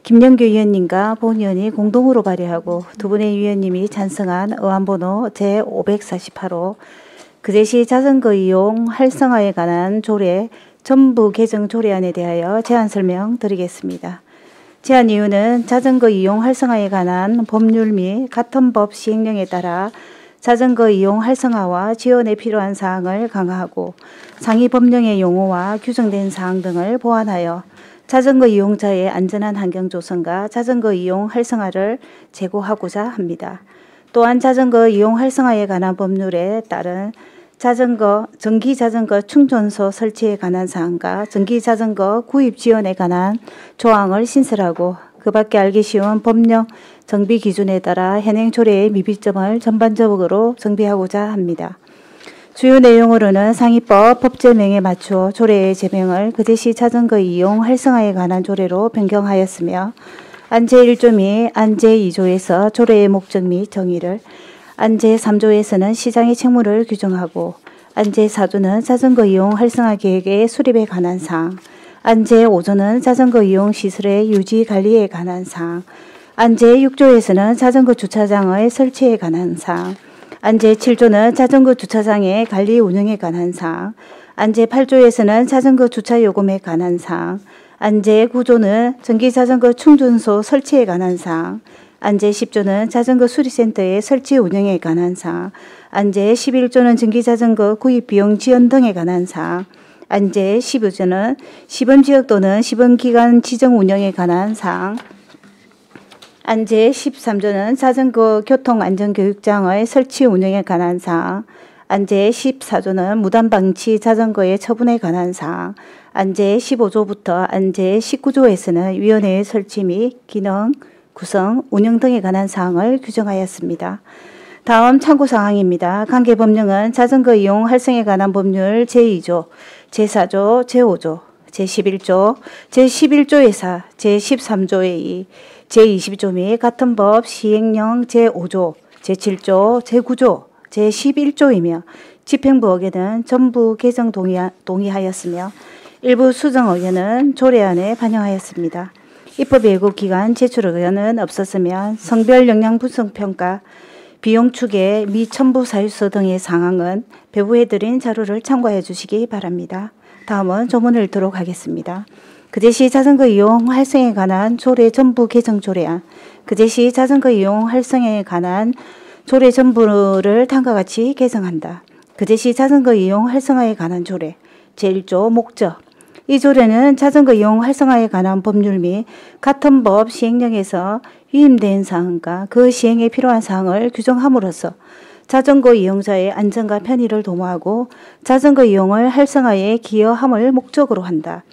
김영규 위원님과 본 의원이 공동으로 발의하고 두 분의 위원님이 찬성한 의안번호 제548호 거제시 자전거 이용 활성화에 관한 조례 전부 개정 조례안에 대하여 제안 설명드리겠습니다. 제안 이유는 자전거 이용 활성화에 관한 법률 및 같은 법 시행령에 따라 자전거 이용 활성화와 지원에 필요한 사항을 강화하고 상위 법령의 용어와 규정된 사항 등을 보완하여 자전거 이용자의 안전한 환경 조성과 자전거 이용 활성화를 제고하고자 합니다. 또한 자전거 이용 활성화에 관한 법률에 따른 전기 자전거 충전소 설치에 관한 사항과 전기 자전거 구입 지원에 관한 조항을 신설하고 그 밖에 알기 쉬운 법령 정비 기준에 따라 현행 조례의 미비점을 전반적으로 정비하고자 합니다. 주요 내용으로는 상위법 법제명에 맞추어 조례의 제명을 거제시 자전거 이용 활성화에 관한 조례로 변경하였으며 안제 1조 및 안제 2조에서 조례의 목적 및 정의를, 안제 3조에서는 시장의 책무를 규정하고 안제 4조는 자전거 이용 활성화 계획의 수립에 관한 사항, 안제 5조는 자전거 이용 시설의 유지 관리에 관한 사항, 안제 6조에서는 자전거 주차장의 설치에 관한 사항, 안제 7조는 자전거 주차장의 관리 운영에 관한 사항, 안제 8조에서는 자전거 주차 요금에 관한 사항, 안제 9조는 전기자전거 충전소 설치에 관한 사항, 안제 10조는 자전거 수리센터의 설치 운영에 관한 사항, 안제 11조는 전기자전거 구입 비용 지원 등에 관한 사항, 안제 12조는 시범지역 또는 시범기간 지정 운영에 관한 사항, 안제 13조는 자전거 교통안전교육장의 설치 운영에 관한 사항, 안제 14조는 무단방치 자전거의 처분에 관한 사항, 안제 15조부터 안제 19조에서는 위원회의 설치 및 기능, 구성, 운영 등에 관한 사항을 규정하였습니다. 다음 참고사항입니다. 관계법령은 자전거 이용 활성에 관한 법률 제2조, 제4조, 제5조, 제11조, 제11조의 4, 제13조의 2, 제20조 및 같은 법 시행령 제5조, 제7조, 제9조, 제11조이며 집행부 의견은 전부 개정 동의하였으며 일부 수정 의견은 조례안에 반영하였습니다. 입법 예고 기간 제출 의견은 없었으면 성별 역량 분석평가, 비용 추계 및 첨부 사유서 등의 상황은 배부해드린 자료를 참고해 주시기 바랍니다. 다음은 조문을 읽도록 하겠습니다. 거제시 자전거 이용 활성에 관한 조례 전부 개정 조례안, 거제시 자전거 이용 활성에 관한 조례 전부를 다음과 같이 개정한다. 거제시 자전거 이용 활성화에 관한 조례 제1조 목적. 이 조례는 자전거 이용 활성화에 관한 법률 및 같은 법 시행령에서 위임된 사항과 그 시행에 필요한 사항을 규정함으로써 자전거 이용자의 안전과 편의를 도모하고 자전거 이용을 활성화에 기여함을 목적으로 한다.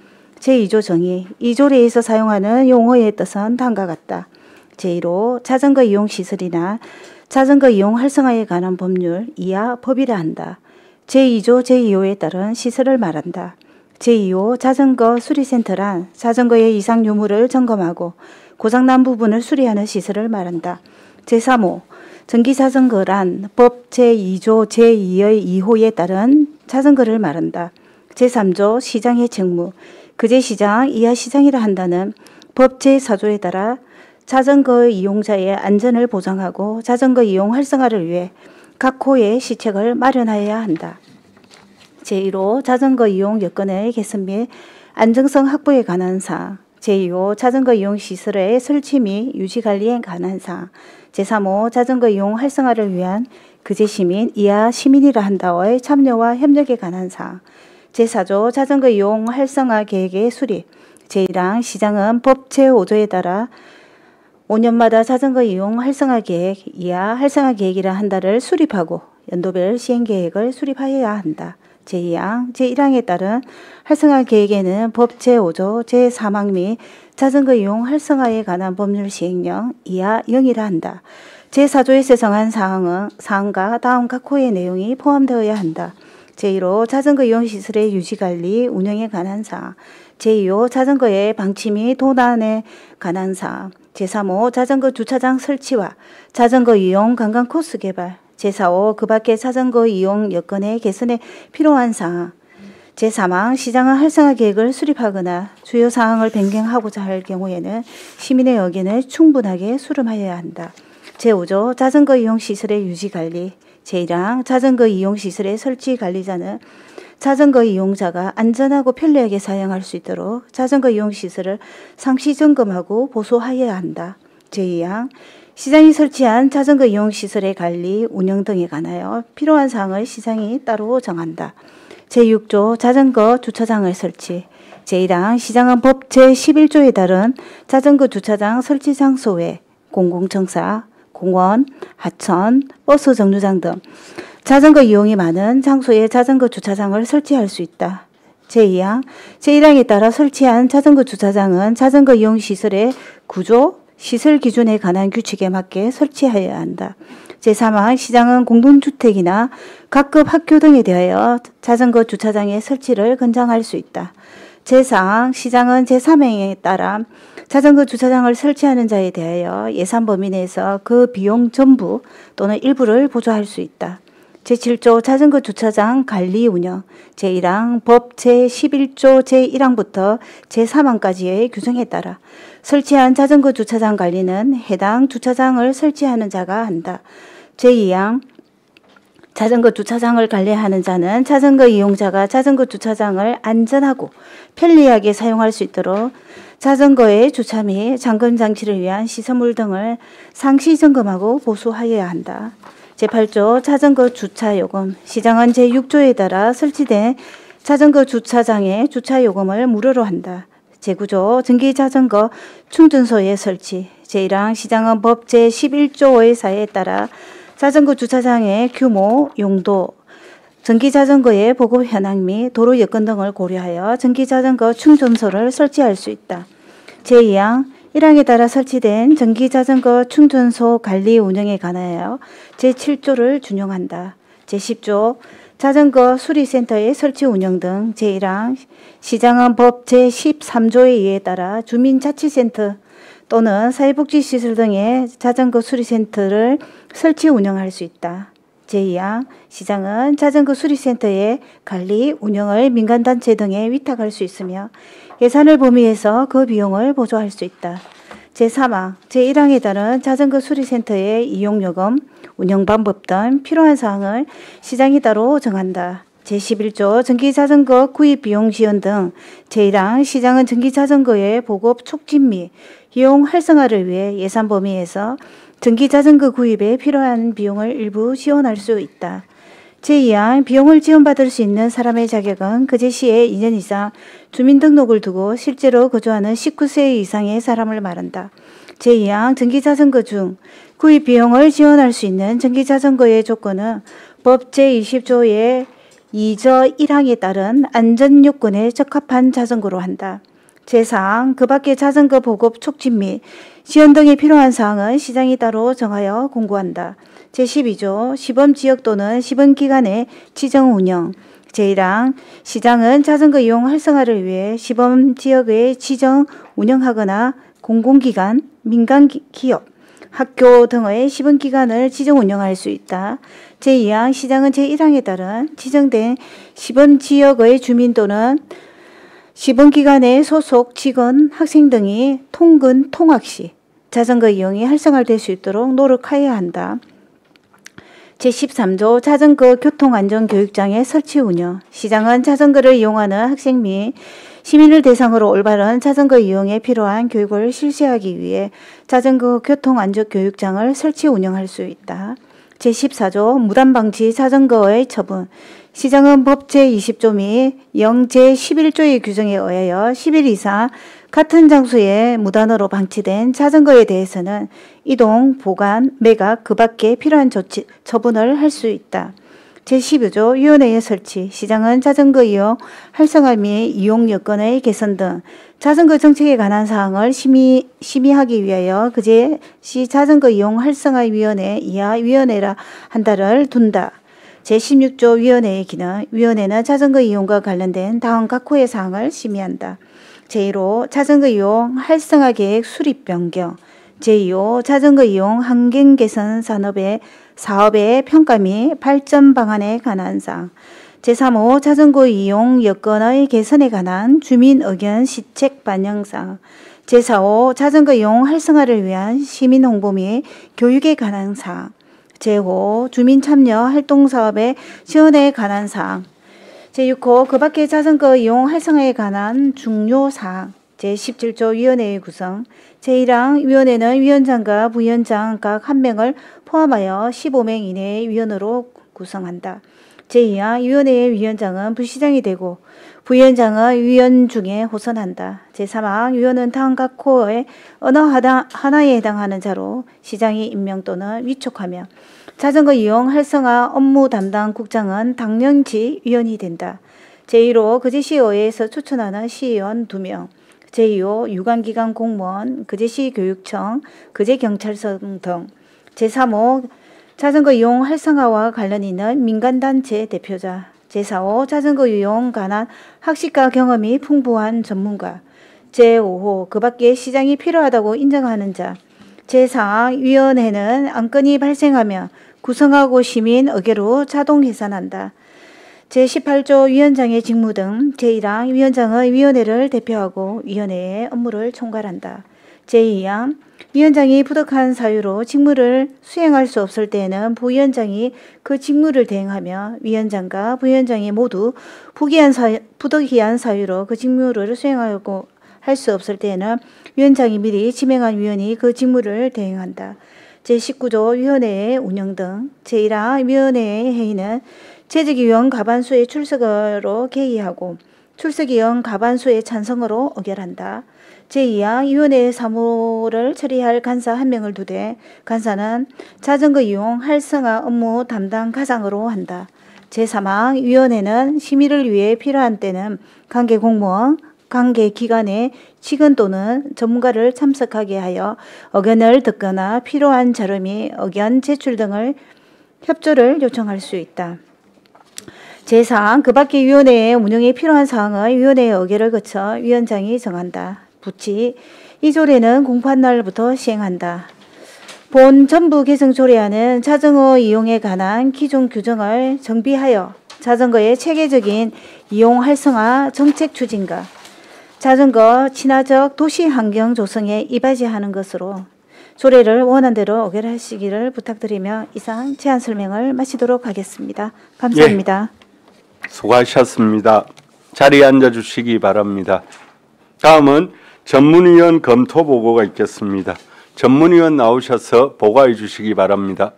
제2조 정의. 이 조례에서 사용하는 용어의 뜻은 다음과 같다. 제1호 자전거 이용 시설이나 자전거 이용 활성화에 관한 법률 이하 법이라 한다. 제2조 제2호에 따른 시설을 말한다. 제2호 자전거 수리센터란 자전거의 이상 유무를 점검하고 고장난 부분을 수리하는 시설을 말한다. 제3호 전기자전거란 법 제2조 제2의 2호에 따른 자전거를 말한다. 제3조 시장의 책무. 거제시장 이하시장이라 한다는 법 제4조에 따라 자전거 이용자의 안전을 보장하고 자전거 이용 활성화를 위해 각 호의 시책을 마련하여야 한다. 제1호 자전거 이용 여건의 개선 및 안정성 확보에 관한 사항. 제2호 자전거 이용 시설의 설치 및 유지 관리에 관한 사항, 제3호 자전거 이용 활성화를 위한 그제시민 이하 시민이라 한다의 참여와 협력에 관한 사항, 제4조 자전거 이용 활성화 계획의 수립, 제1항 시장은 법 제5조에 따라 5년마다 자전거 이용 활성화 계획 이하 활성화 계획이라 한다를 수립하고 연도별 시행 계획을 수립하여야 한다. 제2항, 제1항에 따른 활성화 계획에는 법 제5조 제3항 및 자전거 이용 활성화에 관한 법률 시행령 이하 0이라 한다. 제4조에서 정한 사항과 다음 각 호의 내용이 포함되어야 한다. 제1호 자전거 이용 시설의 유지관리, 운영에 관한 사항, 제2호 자전거의 방치 및 도난에 관한 사항, 제3호 자전거 주차장 설치와 자전거 이용 관광 코스 개발, 제4호 그 밖의 자전거 이용 여건의 개선에 필요한 사항, 제3항 시장은 활성화 계획을 수립하거나 주요 사항을 변경하고자 할 경우에는 시민의 의견을 충분하게 수렴하여야 한다. 제5조 자전거 이용 시설의 유지 관리, 제1항 자전거 이용 시설의 설치 관리자는 자전거 이용자가 안전하고 편리하게 사용할 수 있도록 자전거 이용 시설을 상시 점검하고 보수하여야 한다. 제2항 시장이 설치한 자전거 이용 시설의 관리, 운영 등에 관하여 필요한 사항을 시장이 따로 정한다. 제6조 자전거 주차장을 설치, 제1항 시장은 법 제11조에 따른 자전거 주차장 설치 장소 외 공공청사, 공원, 하천, 버스 정류장 등 자전거 이용이 많은 장소에 자전거 주차장을 설치할 수 있다. 제2항, 제1항에 따라 설치한 자전거 주차장은 자전거 이용 시설의 구조, 시설 기준에 관한 규칙에 맞게 설치하여야 한다. 제3항, 시장은 공동주택이나 각급 학교 등에 대하여 자전거 주차장의 설치를 권장할 수 있다. 제4항, 시장은 제3항에 따라 자전거 주차장을 설치하는 자에 대하여 예산 범위 내에서 그 비용 전부 또는 일부를 보조할 수 있다. 제7조 자전거 주차장 관리 운영, 제1항 법 제11조 제1항부터 제3항까지의 규정에 따라 설치한 자전거 주차장 관리는 해당 주차장을 설치하는 자가 한다. 제2항 자전거 주차장을 관리하는 자는 자전거 이용자가 자전거 주차장을 안전하고 편리하게 사용할 수 있도록 자전거의 주차 및 잠금 장치를 위한 시설물 등을 상시 점검하고 보수하여야 한다. 제8조 자전거 주차 요금, 시장은 제6조에 따라 설치된 자전거 주차장의 주차 요금을 무료로 한다. 제9조 전기 자전거 충전소의 설치, 제1항 시장은 법 제11조 5회사에 따라 자전거 주차장의 규모, 용도, 전기 자전거의 보급 현황 및 도로 여건 등을 고려하여 전기 자전거 충전소를 설치할 수 있다. 제2항 1항에 따라 설치된 전기 자전거 충전소 관리 운영에 관하여 제7조를 준용한다. 제10조 자전거 수리센터의 설치 운영 등 제1항 시장은 법 제13조에 의해 따라 주민자치센터 또는 사회복지시설 등의 자전거 수리센터를 설치 운영할 수 있다. 제2항 시장은 자전거 수리센터의 관리, 운영을 민간단체 등에 위탁할 수 있으며 예산을 범위해서 그 비용을 보조할 수 있다. 제3항, 제1항에 따른 자전거 수리센터의 이용요금, 운영 방법 등 필요한 사항을 시장이 따로 정한다. 제11조 전기자전거 구입 비용 지원 등 제1항 시장은 전기자전거의 보급 촉진 및 이용 활성화를 위해 예산 범위에서 전기자전거 구입에 필요한 비용을 일부 지원할 수 있다. 제2항 비용을 지원받을 수 있는 사람의 자격은 그 제시에 2년 이상 주민등록을 두고 실제로 거주하는 19세 이상의 사람을 말한다. 제2항 전기자전거 중 구입 비용을 지원할 수 있는 전기자전거의 조건은 법 제20조의 2조 1항에 따른 안전요건에 적합한 자전거로 한다. 제4항 그 밖의 자전거 보급 촉진 및 지원 등에 필요한 사항은 시장이 따로 정하여 공고한다. 제12조 시범지역 또는 시범기관의 지정 운영, 제1항 시장은 자전거 이용 활성화를 위해 시범지역의 지정 운영하거나 공공기관, 민간기업, 학교 등의 시범기관을 지정 운영할 수 있다. 제2항 시장은 제1항에 따른 지정된 시범지역의 주민 또는 시범기관의 소속 직원, 학생 등이 통근, 통학 시 자전거 이용이 활성화될 수 있도록 노력하여야 한다. 제13조 자전거 교통안전교육장의 설치 운영, 시장은 자전거를 이용하는 학생 및 시민을 대상으로 올바른 자전거 이용에 필요한 교육을 실시하기 위해 자전거 교통안전교육장을 설치 운영할 수 있다. 제14조 무단방치 자전거의 처분. 시장은 법 제20조 및 영 제11조의 규정에 의하여 10일 이상 같은 장소에 무단으로 방치된 자전거에 대해서는 이동, 보관, 매각, 그 밖에 필요한 처분을 할 수 있다. 제12조 위원회의 설치. 시장은 자전거 이용 활성화 및 이용 여건의 개선 등 자전거 정책에 관한 사항을 심의하기 위하여 그제시 자전거 이용 활성화위원회 이하 위원회라 한 달을 둔다. 제16조 위원회의 기능. 위원회는 자전거 이용과 관련된 다음 각 호의 사항을 심의한다. 제1호 자전거 이용 활성화 계획 수립 변경. 제2호 자전거 이용 환경 개선 사업의 평가 및 발전 방안에 관한 사항. 제3호 자전거 이용 여건의 개선에 관한 주민 의견 시책 반영 사항. 제4호 자전거 이용 활성화를 위한 시민 홍보 및 교육에 관한 사항. 제5호 주민 참여 활동 사업의 지원에 관한 사항. 제6호 그 밖의 자전거 이용 활성화에 관한 중요 사항. 제17조 위원회의 구성. 제1항 위원회는 위원장과 부위원장 각 1명을 포함하여 15명 이내의 위원으로 구성한다. 제2항 위원회의 위원장은 부시장이 되고 부위원장은 위원 중에 호선한다. 제3항 위원은 다음 각 호의 어느 하나에 해당하는 자로 시장이 임명 또는 위촉하며 자전거 이용 활성화 업무 담당 국장은 당연지 위원이 된다. 제1호 그제시의회에서 추천하는 시의원 2명. 제2호 유관기관 공무원, 그제시 교육청, 그제경찰청 등. 제3호 자전거 이용 활성화와 관련 있는 민간단체 대표자. 제4호 자전거 이용 관한 학식과 경험이 풍부한 전문가. 제5호 그 밖에 시장이 필요하다고 인정하는 자. 제4항 위원회는 안건이 발생하면 구성하고 시민 의결로 자동 해산한다. 제18조 위원장의 직무 등. 제1항 위원장은 위원회를 대표하고 위원회의 업무를 총괄한다. 제2항 위원장이 부득한 사유로 직무를 수행할 수 없을 때에는 부위원장이 그 직무를 대행하며 위원장과 부위원장이 모두 부득이한 사유로 그 직무를 수행하고 할 수 없을 때에는 위원장이 미리 지명한 위원이 그 직무를 대행한다. 제19조 위원회의 운영 등. 제1항 위원회의 회의는 재직위원 과반수의 출석으로 개의하고 출석위원 과반수의 찬성으로 의결한다. 제2항 위원회의 사무를 처리할 간사 1명을 두되 간사는 자전거 이용 활성화 업무 담당 가장으로 한다. 제3항 위원회는 심의를 위해 필요한 때는 관계 공무원, 관계 기관의 직원 또는 전문가를 참석하게 하여 의견을 듣거나 필요한 자료 및 의견 제출 등을 협조를 요청할 수 있다. 제4항 그 밖의 위원회의 운영에 필요한 사항을 위원회의 의결을 거쳐 위원장이 정한다. 부치 2조례는 공포한 날부터 시행한다. 본 전부 개정 조례안은 자전거 이용에 관한 기존 규정을 정비하여 자전거의 체계적인 이용 활성화 정책 추진과 자전거 친화적 도시 환경 조성에 이바지하는 것으로 조례를 원안대로 의결하시기를 부탁드리며 이상 제안 설명을 마치도록 하겠습니다. 감사합니다. 예, 수고하셨습니다. 자리에 앉아주시기 바랍니다. 다음은 전문위원 검토 보고가 있겠습니다. 전문위원 나오셔서 보고해 주시기 바랍니다.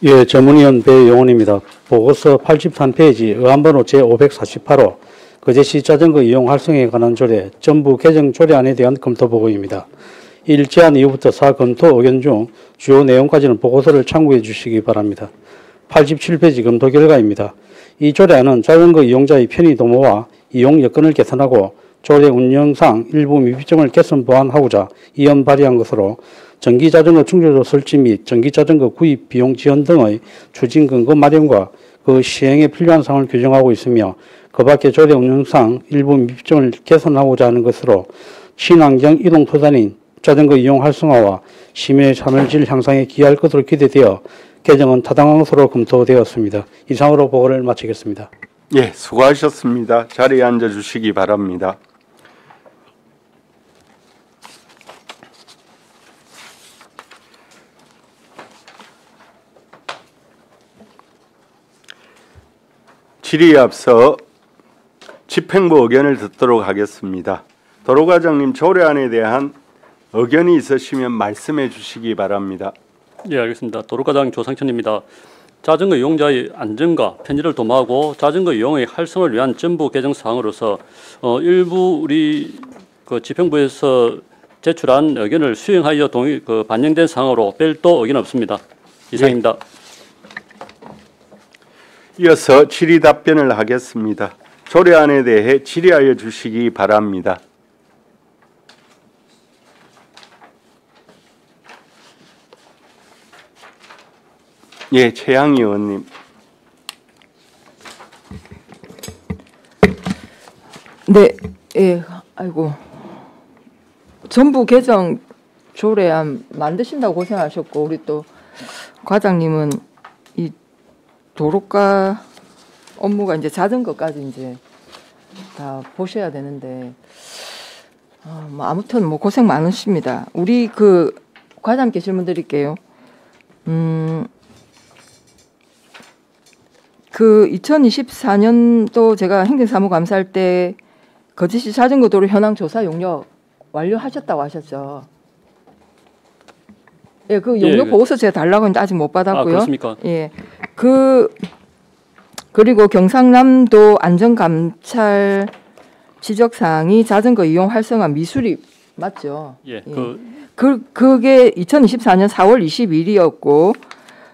예, 전문위원 배용원입니다. 보고서 83페이지 의안번호 제548호 거제시 자전거 이용 활성화에 관한 조례 전부 개정 조례안에 대한 검토 보고입니다. 1제안 이후부터 4검토 의견 중 주요 내용까지는 보고서를 참고해 주시기 바랍니다. 87페이지 검토 결과입니다. 이 조례안은 자전거 이용자의 편의 도모와 이용 여건을 개선하고 조례 운영상 일부 미비점을 개선 보완하고자 이원 발의한 것으로 전기자전거 충전소 설치 및 전기자전거 구입 비용 지원 등의 추진 근거 마련과 그 시행에 필요한 사항을 규정하고 있으며 그 밖에 조례 운영상 일부 미비점을 개선하고자 하는 것으로 친환경 이동 수단인 자전거 이용 활성화와 시민의 삶의 향상에 기여할 것으로 기대되어 개정은 타당한 것으로 검토되었습니다. 이상으로 보고를 마치겠습니다. 예, 수고하셨습니다. 자리에 앉아주시기 바랍니다. 질의에 앞서 집행부 의견을 듣도록 하겠습니다. 도로과장님, 조례안에 대한 의견이 있으시면 말씀해 주시기 바랍니다. 예, 알겠습니다. 도로과장 조상천입니다. 자전거 이용자의 안전과 편의를 도모하고 자전거 이용의 활성을 위한 정부 개정 사항으로서 일부 우리 그 집행부에서 제출한 의견을 수용하여 반영된 사항으로 별도 의견 없습니다. 이상입니다. 이어서 질의 답변을 하겠습니다. 조례안에 대해 질의하여 주시기 바랍니다. 예, 최양희 의원님. 네, 예, 아이고. 정부 개정 조례안 만드신다고 고생하셨고, 우리 또 과장님은 이 도로가 업무가 이제 자전거까지 이제 다 보셔야 되는데, 뭐 아무튼 뭐 고생 많으십니다. 우리 그 과장님께 질문 드릴게요. 그 2024년도 제가 행정사무감사할 때 거제시 자전거 도로 현황 조사 용역 완료하셨다고 하셨죠. 예, 그 용역 예, 보고서 제가 달라고 했는데 아직 못 받았고요. 아, 그렇습니까? 예, 그리고 경상남도 안전감찰 지적사항이 자전거 이용 활성화 미수립 맞죠? 예, 그게 2024년 4월 22일이었고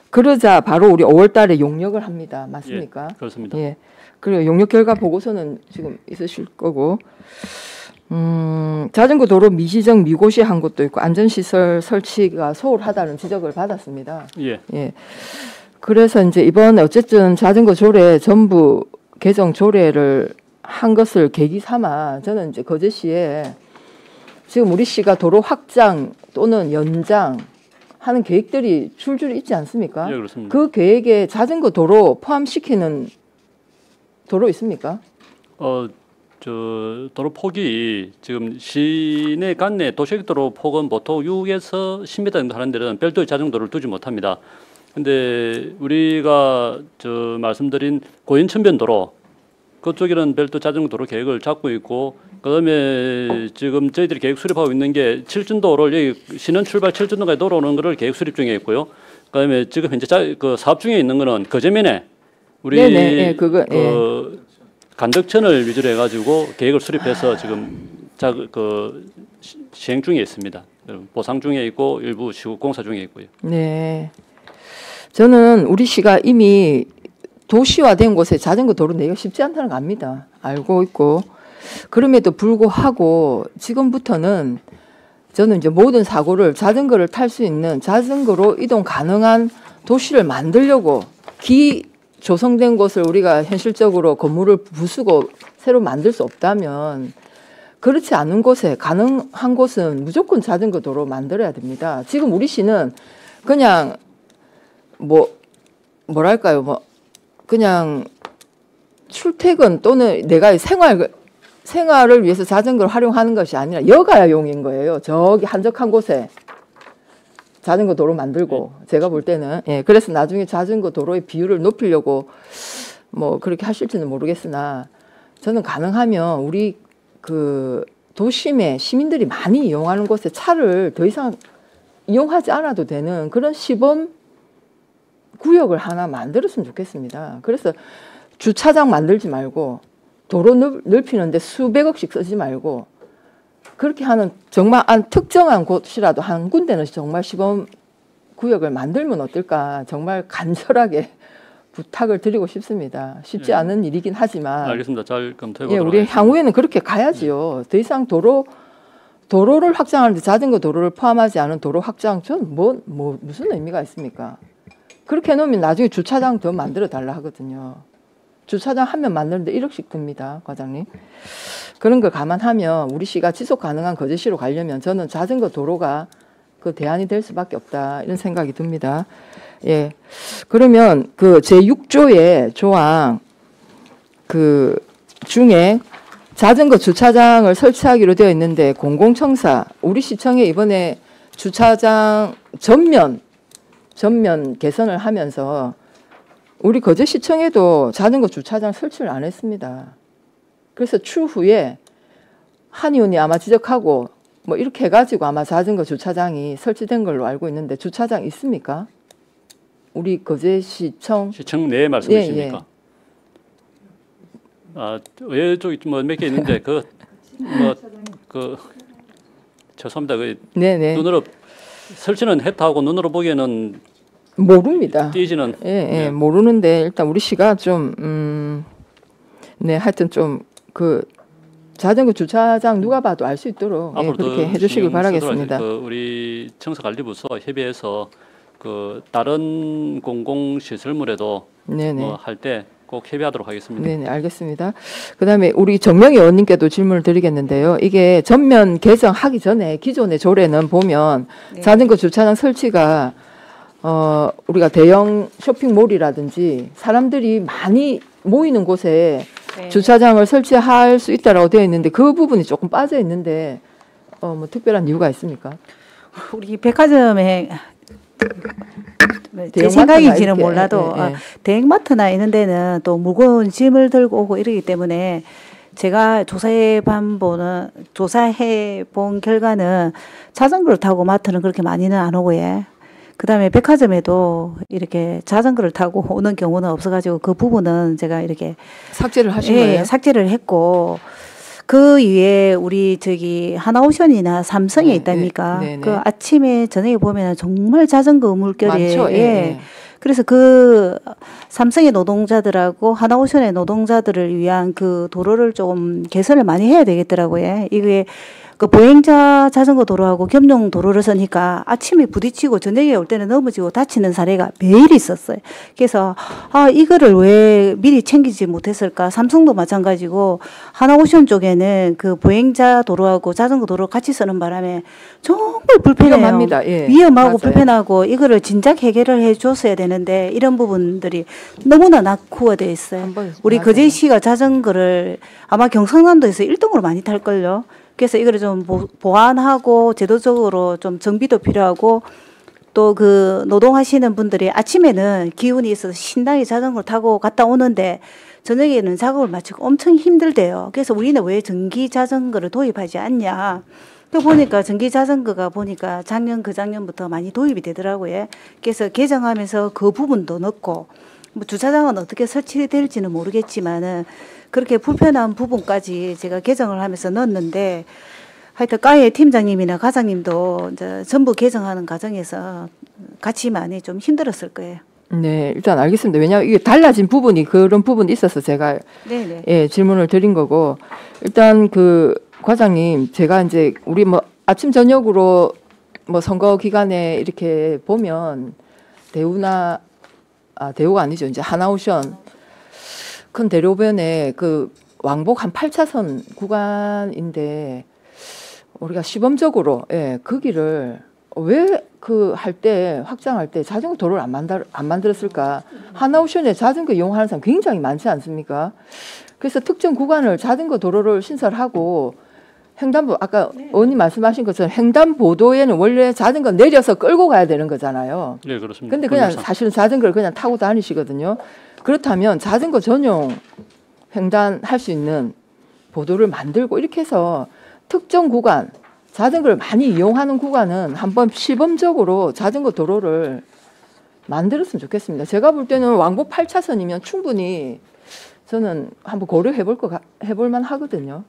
그러자 바로 우리 5월 달에 용역을 합니다. 맞습니까? 예, 그렇습니다. 예. 그리고 용역 결과 보고서는 지금 있으실 거고 자전거 도로 미지정 미고시한 곳도 있고 안전시설 설치가 소홀하다는 지적을 받았습니다. 예. 예. 그래서 이제 이번에 어쨌든 자전거 조례 전부 개정 조례를 한 것을 계기 삼아 저는 이제 거제시에 지금 우리 시가 도로 확장 또는 연장 하는 계획들이 줄줄 있지 않습니까? 예, 그렇습니다. 그 계획에 자전거 도로 포함시키는 도로 있습니까? 도로 폭이 지금 시내 관내 도시도로 폭은 보통 6에서 10m 정도 하는 데는 별도의 자전거도를 두지 못합니다. 근데 우리가 말씀드린 고인천변도로 그쪽에는 별도 자전거 도로 계획을 잡고 있고 그다음에 지금 저희들이 계획 수립하고 있는 게 칠준도를 여기 신원 출발 칠준도까지 돌아오는 거를 계획 수립 중에 있고요. 그다음에 지금 현재 그 사업 중에 있는 거는 거제면에 우리 네네, 그거, 간덕천을 위주로 해가지고 계획을 수립해서 지금 시행 중에 있습니다. 보상 중에 있고 일부 시국 공사 중에 있고요. 네, 저는 우리 시가 이미 도시화된 곳에 자전거 도로 내기가 쉽지 않다는 거 압니다. 알고 있고 그럼에도 불구하고 지금부터는 저는 이제 모든 사고를 자전거를 탈 수 있는 자전거로 이동 가능한 도시를 만들려고 조성된 곳을 우리가 현실적으로 건물을 부수고 새로 만들 수 없다면 그렇지 않은 곳에 가능한 곳은 무조건 자전거 도로 만들어야 됩니다. 지금 우리 시는 그냥 뭐랄까요, 그냥 출퇴근 또는 내가 생활을 위해서 자전거를 활용하는 것이 아니라 여가용인 거예요. 저기 한적한 곳에 자전거 도로 만들고 제가 볼 때는 그래서 나중에 자전거 도로의 비율을 높이려고 뭐 그렇게 하실지는 모르겠으나 저는 가능하면 우리 그 도심에 시민들이 많이 이용하는 곳에 차를 더 이상 이용하지 않아도 되는 그런 시범 구역을 하나 만들었으면 좋겠습니다. 그래서 주차장 만들지 말고 도로 넓히는데 수백억씩 쓰지 말고 그렇게 하는 정말 특정한 곳이라도 한 군데는 정말 시범 구역을 만들면 어떨까 정말 간절하게 부탁을 드리고 싶습니다. 쉽지 않은 일이긴 하지만 알겠습니다. 잘 검토해 보도록 우리 하겠습니다. 향후에는 그렇게 가야지요. 더 이상 도로를 확장하는데 자전거 도로를 포함하지 않은 도로 확장 전 무슨 의미가 있습니까? 그렇게 해놓으면 나중에 주차장 더 만들어 달라 하거든요. 주차장 한 면 만드는데 1억씩 듭니다, 과장님. 그런 걸 감안하면 우리 시가 지속 가능한 거제시로 가려면 저는 자전거 도로가 그 대안이 될 수밖에 없다 이런 생각이 듭니다. 예, 그러면 그 제6조의 조항 그 중에 자전거 주차장을 설치하기로 되어 있는데 공공청사 우리 시청에 이번에 주차장 전면 개선을 하면서 우리 거제시청에도 자전거 주차장 설치를 안 했습니다. 그래서 추후에 한 의원이 아마 지적하고 뭐 이렇게 해가지고 아마 자전거 주차장이 설치된 걸로 알고 있는데 주차장 있습니까? 우리 거제시청 시청 내에 말씀이십니까? 외 쪽이 뭐 몇 개 있는데 죄송합니다. 네네. 눈으로 설치는 했다고 눈으로 보기에는 모릅니다. 띄지는 예, 모르는데 일단 우리 시가 좀 하여튼 좀 그 자전거 주차장 누가 봐도 알 수 있도록 그렇게 해주시길 바라겠습니다. 우리 청사관리부서 협의해서 그 다른 공공시설물에도 뭐 할 때 꼭 협의하도록 하겠습니다. 네, 알겠습니다. 그다음에 우리 정명희 의원님께도 질문을 드리겠는데요. 이게 전면 개정하기 전에 기존의 조례는 보면 자전거 주차장 설치가 우리가 대형 쇼핑몰이라든지 사람들이 많이 모이는 곳에 주차장을 설치할 수 있다라고 되어 있는데 그 부분이 조금 빠져 있는데 뭐 특별한 이유가 있습니까? 우리 백화점에 제 생각인지는 몰라도 대형마트나 이런 데는 또 무거운 짐을 들고 오고 이러기 때문에 제가 조사해 본 결과는 자전거를 타고 마트는 그렇게 많이는 안 오고 그다음에 백화점에도 이렇게 자전거를 타고 오는 경우는 없어가지고 그 부분은 제가 이렇게 삭제를 하신 거예요? 삭제를 했고 그 위에 우리 저기 하나오션이나 삼성에 있답니까? 그 아침에 저녁에 보면 정말 자전거 물결이 많죠. 그래서 그 삼성의 노동자들하고 하나오션의 노동자들을 위한 그 도로를 좀 개선을 많이 해야 되겠더라고요. 이게 그 보행자 자전거 도로하고 겸용 도로를 서니까 아침에 부딪히고 저녁에 올 때는 넘어지고 다치는 사례가 매일 있었어요. 그래서 이거를 왜 미리 챙기지 못했을까? 삼성도 마찬가지고 하나오션 쪽에는 그 보행자 도로하고 자전거 도로 같이 쓰는 바람에 정말 불편해요. 위험합니다. 위험하고 맞아요. 불편하고 이거를 진작 해결을 해줬어야 되는데 이런 부분들이 너무나 낙후되어 있어요. 우리 거제시가 자전거를 아마 경상남도에서 1등으로 많이 탈걸요. 그래서 이거를 좀 보완하고 제도적으로 좀 정비도 필요하고 또 그 노동하시는 분들이 아침에는 기운이 있어서 신나게 자전거를 타고 갔다 오는데 저녁에는 작업을 마치고 엄청 힘들대요. 그래서 우리는 왜 전기 자전거를 도입하지 않냐. 또 보니까 전기 자전거가 보니까 그작년부터 많이 도입이 되더라고요. 그래서 개정하면서 그 부분도 넣고 뭐 주차장은 어떻게 설치될지는 모르겠지만은 그렇게 불편한 부분까지 제가 개정을 하면서 넣었는데 하여튼 과외 팀장님이나 과장님도 이제 전부 개정하는 과정에서 같이 많이 좀 힘들었을 거예요. 네, 일단 알겠습니다. 왜냐하면 이게 달라진 부분이 그런 부분이 있어서 제가 질문을 드린 거고 일단 그 과장님 제가 이제 우리 뭐 아침 저녁으로 뭐 선거 기간에 이렇게 보면 대우가 아니죠. 이제 하나오션 큰 대로변에 그 왕복 한 8차선 구간인데 우리가 시범적으로 거기를 왜 그 할 때 확장할 때 자전거 도로를 안 만들었을까? 하나오션에 자전거 이용하는 사람 굉장히 많지 않습니까? 그래서 특정 구간을 자전거 도로를 신설하고 횡단보 아까 의원님 말씀하신 것처럼 횡단보도에는 원래 자전거 내려서 끌고 가야 되는 거잖아요. 네, 그렇습니다. 근데 그냥 사실은 자전거를 그냥 타고 다니시거든요. 그렇다면 자전거 전용 횡단할 수 있는 보도를 만들고 이렇게 해서 특정 구간 자전거를 많이 이용하는 구간은 한번 시범적으로 자전거 도로를 만들었으면 좋겠습니다. 제가 볼 때는 왕복 8차선이면 충분히 저는 한번 해볼 만 하거든요.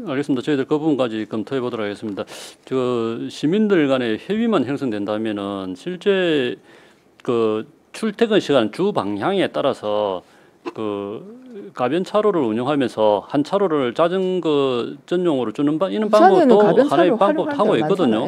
알겠습니다. 저희들 그 부분까지 검토해 보도록 하겠습니다. 시민들 간의 협의만 형성된다면은 실제 그 출퇴근 시간 주 방향에 따라서 그 가변 차로를 운영하면서 한 차로를 자전거 전용으로 주는 이런 방법도 하나의 방법하고 있거든요.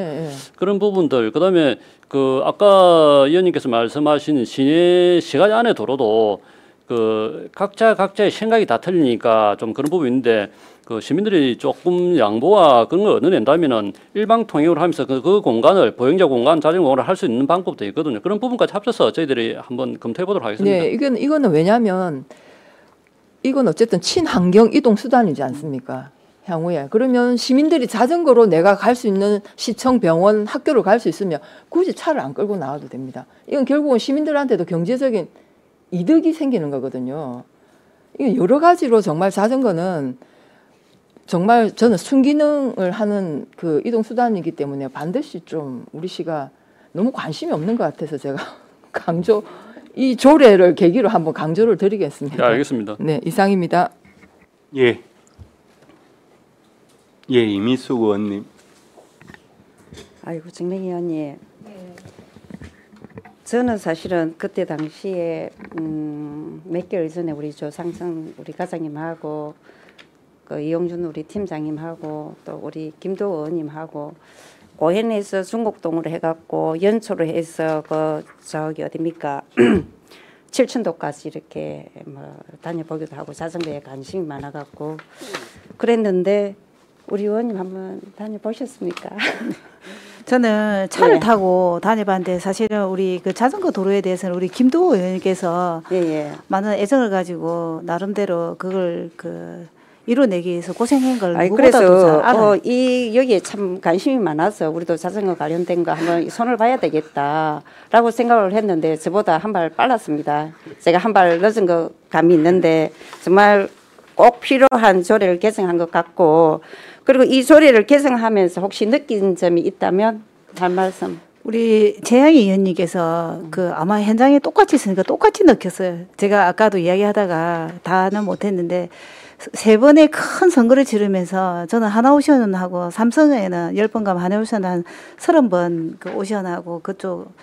그런 부분들 그다음에 그 아까 의원님께서 말씀하신 시내 시간 안의 도로도 그 각자의 생각이 다 틀리니까 좀 그런 부분이 있는데 그 시민들이 조금 양보와 그런 걸 얻어낸다면은 일방 통행을 하면서 그 공간을 보행자 공간, 자전거 공간을 할 수 있는 방법도 있거든요. 그런 부분까지 합쳐서 저희들이 한번 검토해 보도록 하겠습니다. 네, 이거는 왜냐하면 이건 어쨌든 친환경 이동 수단이지 않습니까? 향후에 그러면 시민들이 자전거로 내가 갈 수 있는 시청, 병원, 학교를 갈 수 있으면 굳이 차를 안 끌고 나와도 됩니다. 이건 결국은 시민들한테도 경제적인 이득이 생기는 거거든요. 이게 여러 가지로 정말 자전거는 정말 저는 순기능을 하는 그 이동 수단이기 때문에 반드시 좀 우리 시가 너무 관심이 없는 것 같아서 제가 이 조례를 계기로 한번 강조를 드리겠습니다. 네, 알겠습니다. 네, 이상입니다. 예. 예, 이미숙 의원님. 아이고 정명희 의원님. 저는 사실은 그때 당시에 몇 개월 전에 우리 조상선 우리 과장님하고 그 이용준 우리 팀장님하고 또 우리 김도 의원님하고 고현에서 중곡동으로 해갖고 연초로 해서 그 저기 어딥니까 칠천도까지 이렇게 뭐 다녀보기도 하고 자전거에 관심이 많아갖고 그랬는데 우리 의원님 한번 다녀보셨습니까? 저는 차를 예. 타고 다녀봤는데 사실은 우리 그 자전거 도로에 대해서는 우리 김도호 의원님께서 예. 많은 애정을 가지고 나름대로 그걸 그 이뤄내기 위해서 고생한 걸 아니 누구보다도 그래서 잘 알아요. 이 여기에 참 관심이 많아서 우리도 자전거 관련된 거 한번 손을 봐야 되겠다라고 생각을 했는데 저보다 한 발 빨랐습니다. 제가 한 발 늦은 것 감이 있는데 정말 꼭 필요한 조례를 개정한 것 같고 그리고 이 조례를 개정하면서 혹시 느낀 점이 있다면 할 말씀. 우리 재향이 의원님께서 그 아마 현장에 똑같이 있으니까 똑같이 느꼈어요. 제가 아까도 이야기하다가 다는 못했는데 세 번의 큰 선거를 치르면서 저는 하나오션하고 삼성에는 10번 가면 하나오션 한 30번 그 오션하고 그쪽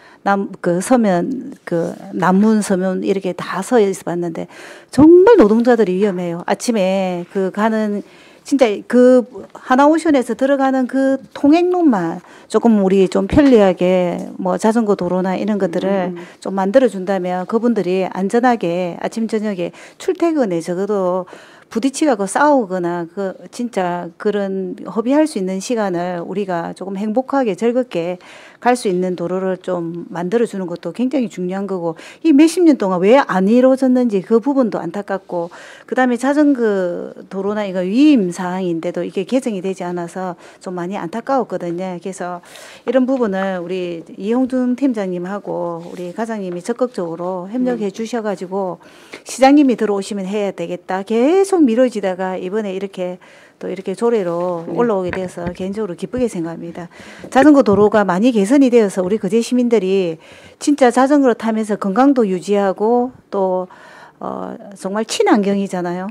서면 그 남문 서면 이렇게 다 서 있어 봤는데 정말 노동자들이 위험해요. 아침에 그 가는 진짜 그 하나오션에서 들어가는 그 통행로만 조금 우리 좀 편리하게 뭐 자전거 도로나 이런 것들을 좀 만들어 준다면 그분들이 안전하게 아침 저녁에 출퇴근에 적어도 부딪히고 싸우거나 그 진짜 그런 허비할 수 있는 시간을 우리가 조금 행복하게 즐겁게 갈 수 있는 도로를 좀 만들어 주는 것도 굉장히 중요한 거고 이 몇십 년 동안 왜 안 이루어졌는지 그 부분도 안타깝고 그다음에 자전거 도로나 이거 위임 사항인데도 이게 개정이 되지 않아서 좀 많이 안타까웠거든요. 그래서 이런 부분을 우리 이용준 팀장님하고 우리 과장님이 적극적으로 협력해 주셔가지고 시장님이 들어오시면 해야 되겠다. 계속 미뤄지다가 이번에 이렇게 또 이렇게 조례로 올라오게 돼서 개인적으로 기쁘게 생각합니다. 자전거 도로가 많이 개선이 되어서 우리 거제 시민들이 진짜 자전거를 타면서 건강도 유지하고 또 정말 친환경이잖아요.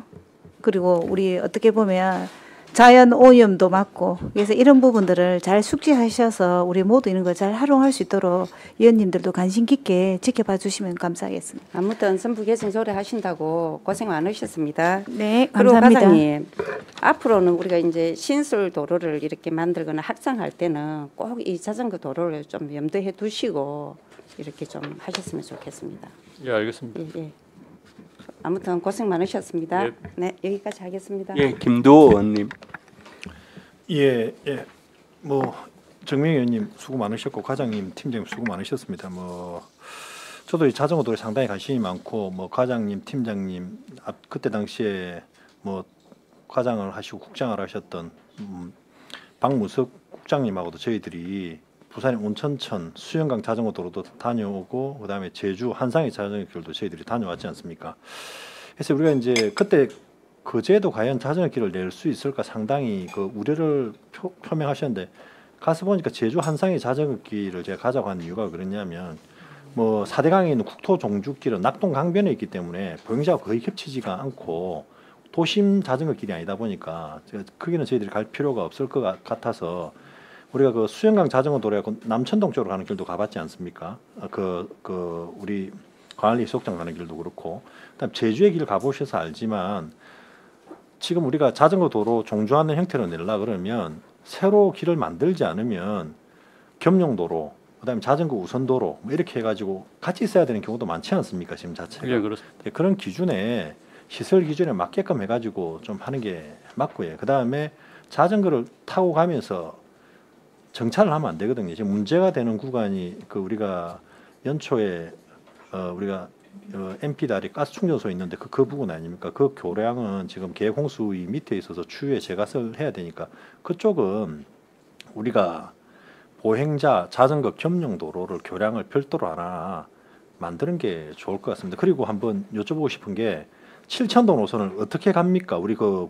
그리고 우리 어떻게 보면 자연 오염도 막고 그래서 이런 부분들을 잘 숙지하셔서 우리 모두 이런 걸 잘 활용할 수 있도록 의원님들도 관심 깊게 지켜봐 주시면 감사하겠습니다. 아무튼 선부 개정 조례 하신다고 고생 많으셨습니다. 네, 그리고 감사합니다. 과장님 앞으로는 우리가 이제 신설 도로를 이렇게 만들거나 확장할 때는 꼭 이 자전거 도로를 좀 염두에 두시고 이렇게 좀 하셨으면 좋겠습니다. 예, 알겠습니다. 예. 아무튼 고생 많으셨습니다. 예. 네, 여기까지 하겠습니다. 예, 김도호 의원님. 예. 뭐 정명희 의원님 수고 많으셨고 과장님, 팀장님 수고 많으셨습니다. 뭐 저도 이 자전거 도로에 상당히 관심이 많고 뭐 과장님, 팀장님 그때 당시에 뭐 과장을 하시고 국장을 하셨던 박무석 국장님하고도 저희들이 부산의 온천천 수영강 자전거 도로도 다녀오고 그다음에 제주 한상의 자전거 길도 저희들이 다녀왔지 않습니까? 그래서 우리가 이제 그때 거제도 과연 자전거 길을 낼 수 있을까 상당히 그 우려를 표명하셨는데 가서 보니까 제주 한상의 자전거 길을 제가 가자고 한 이유가 그러냐면 뭐 사대강에 있는 국토 종주길은 낙동 강변에 있기 때문에 보행자가 거의 겹치지가 않고 도심 자전거 길이 아니다 보니까 거기는 저희들이 갈 필요가 없을 것 같아서 우리가 그 수영강 자전거 도로하고 남천동 쪽으로 가는 길도 가봤지 않습니까? 우리 광안리 해수욕장 가는 길도 그렇고, 그다음 제주의 길 가보셔서 알지만 지금 우리가 자전거 도로 종주하는 형태로 내려 그러면 새로 길을 만들지 않으면 겸용도로, 그다음에 자전거 우선도로 뭐 이렇게 해가지고 같이 있어야 되는 경우도 많지 않습니까? 지금 자체가. 예, 그렇습니다. 그런 기준에 시설 기준에 맞게끔 해가지고 좀 하는 게 맞고요. 그다음에 자전거를 타고 가면서 정차를 하면 안 되거든요. 지금 문제가 되는 구간이 그 우리가 연초에 우리가 MP 다리 가스 충전소 있는데 그 부분 아닙니까? 그 교량은 지금 계획 홍수위 밑에 있어서 추후에 재가설을 해야 되니까 그쪽은 우리가 보행자 자전거 겸용 도로를 교량을 별도로 하나 만드는 게 좋을 것 같습니다. 그리고 한번 여쭤보고 싶은 게 칠천도 노선을 어떻게 갑니까? 우리 그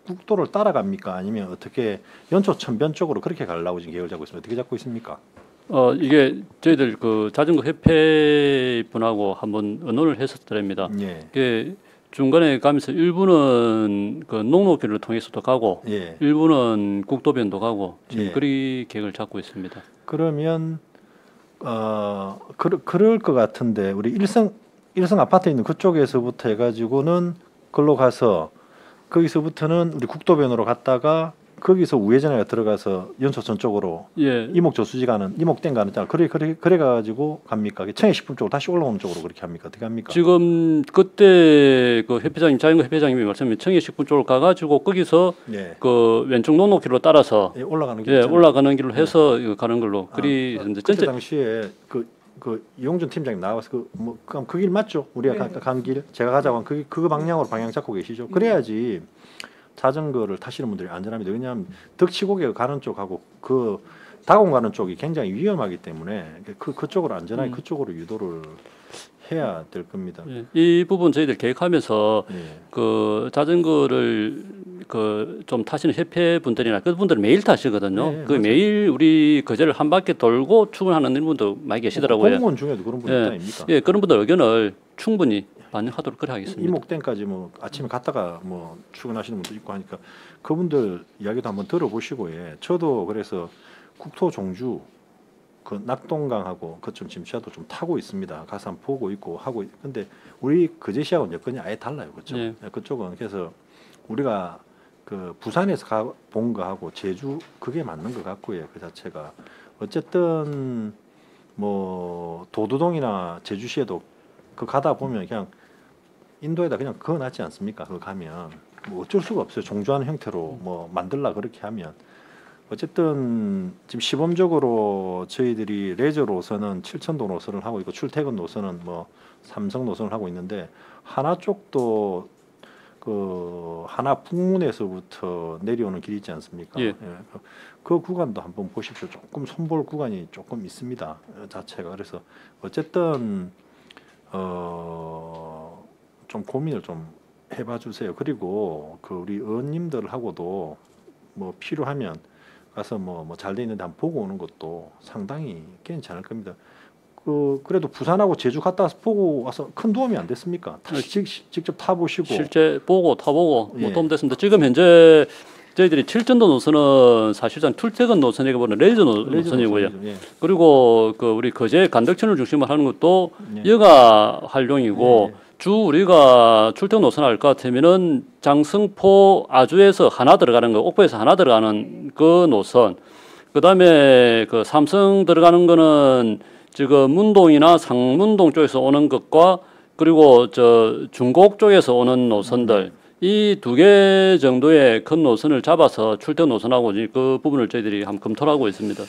국도를 따라갑니까? 아니면 어떻게 연초 천변 쪽으로 그렇게 가려고 지금 계획을 잡고 있습니다. 어떻게 잡고 있습니까? 이게 저희들 그 자전거 협회 분하고 한번 의논을 했었더랍니다. 예. 그 중간에 가면서 일부는 그 농로변을 통해서도 가고, 예. 일부는 국도변도 가고 지금 예. 그리 계획을 잡고 있습니다. 그러면 그럴 것 같은데 우리 일성 아파트에 있는 그쪽에서부터 해가지고는 글로 가서 거기서부터는 우리 국도변으로 갔다가 거기서 우회전에 들어가서 연초천 쪽으로 예. 이목저수지 가는 이목댐 가는 짤 그래 가지고 갑니까? 청해식품 쪽으로 다시 올라오는 쪽으로 그렇게 합니까? 어떻게 합니까? 지금 그때 그 협회장님 자전거 협회장님이 말씀하신 청해식품 쪽으로 가가지고 거기서 예. 그 왼쪽 농로길로 따라서 예, 올라가는 길 예, 있잖아요. 올라가는 길로 해서 이거 가는 걸로. 그리 이제 그때 전체 당시에 그 이용준 팀장님 나와서 그 길 맞죠? 우리가 간 길 제가 가자고 한 그거 방향으로 방향 잡고 계시죠? 그래야지 자전거를 타시는 분들이 안전합니다. 왜냐하면 덕치고개 가는 쪽하고 그 다공 가는 쪽이 굉장히 위험하기 때문에 그쪽으로 안전하게 그쪽으로 유도를 해야 될 겁니다. 예, 이 부분 저희들 계획하면서 예. 그 자전거를 그 좀 타시는 협회 분들이나 그분들은 매일 타시거든요. 네, 그 맞아요. 매일 우리 거제를 한 바퀴 돌고 출근하는 분도 많이 계시더라고요. 공무원 중에도 그런 분이 있다 아닙니까? 예, 그런 분들 의견을 충분히 반영하도록 그래 하겠습니다. 이목댐까지 뭐 아침에 갔다가 뭐 출근하시는 분도 있고 하니까 그분들 이야기도 한번 들어보시고 예. 저도 그래서 국토 종주 그 낙동강하고 그좀 지금 지하도 좀 타고 있습니다. 가서 한번 보고 있고 하고 근데 우리 거제시하고는 여건이 아예 달라요. 그렇죠? 예. 그쪽은 그래서 우리가 그 부산에서 본 거하고 제주 그게 맞는 것 같고요. 그 자체가 어쨌든 뭐 도두동이나 제주시에도 그 가다 보면 그냥 인도에다 그냥 그거 놨지 않습니까? 그거 가면 뭐 어쩔 수가 없어요. 종주하는 형태로 뭐 만들라 그렇게 하면 어쨌든 지금 시범적으로 저희들이 레저 노선은 칠천도 노선을 하고 있고 출퇴근 노선은 뭐 삼성 노선을 하고 있는데 하나 쪽도 그 하나 북문에서부터 내려오는 길이 있지 않습니까? 예. 예. 그 구간도 한번 보십시오. 조금 손볼 구간이 조금 있습니다. 자체가 그래서 어쨌든 좀 고민을 좀 해봐 주세요. 그리고 그 우리 의원님들하고도 뭐 필요하면 가서 뭐 잘 돼 있는데 한번 보고 오는 것도 상당히 괜찮을 겁니다. 그래도 부산하고 제주 갔다 와서 보고 와서 큰 도움이 안 됐습니까? 직접 타보시고 실제 보고 타보고 예. 뭐 도움됐습니다. 지금 현재 저희들이 칠천도 노선은 사실상 출퇴근 노선이고 보는 레저 노선이고요. 예. 그리고 그 우리 거제 간덕천을 중심으로 하는 것도 예. 여가 활용이고 주 우리가 출퇴근 노선 할 것 같으면은 장승포 아주에서 하나 들어가는 거, 옥포에서 하나 들어가는 그 노선. 그다음에 그 삼성 들어가는 거는 지금 문동이나 상문동 쪽에서 오는 것과 그리고 저 중곡 쪽에서 오는 노선들 이 두 개 정도의 큰 노선을 잡아서 출퇴근 노선하고 그 부분을 저희들이 한번 검토를 하고 있습니다.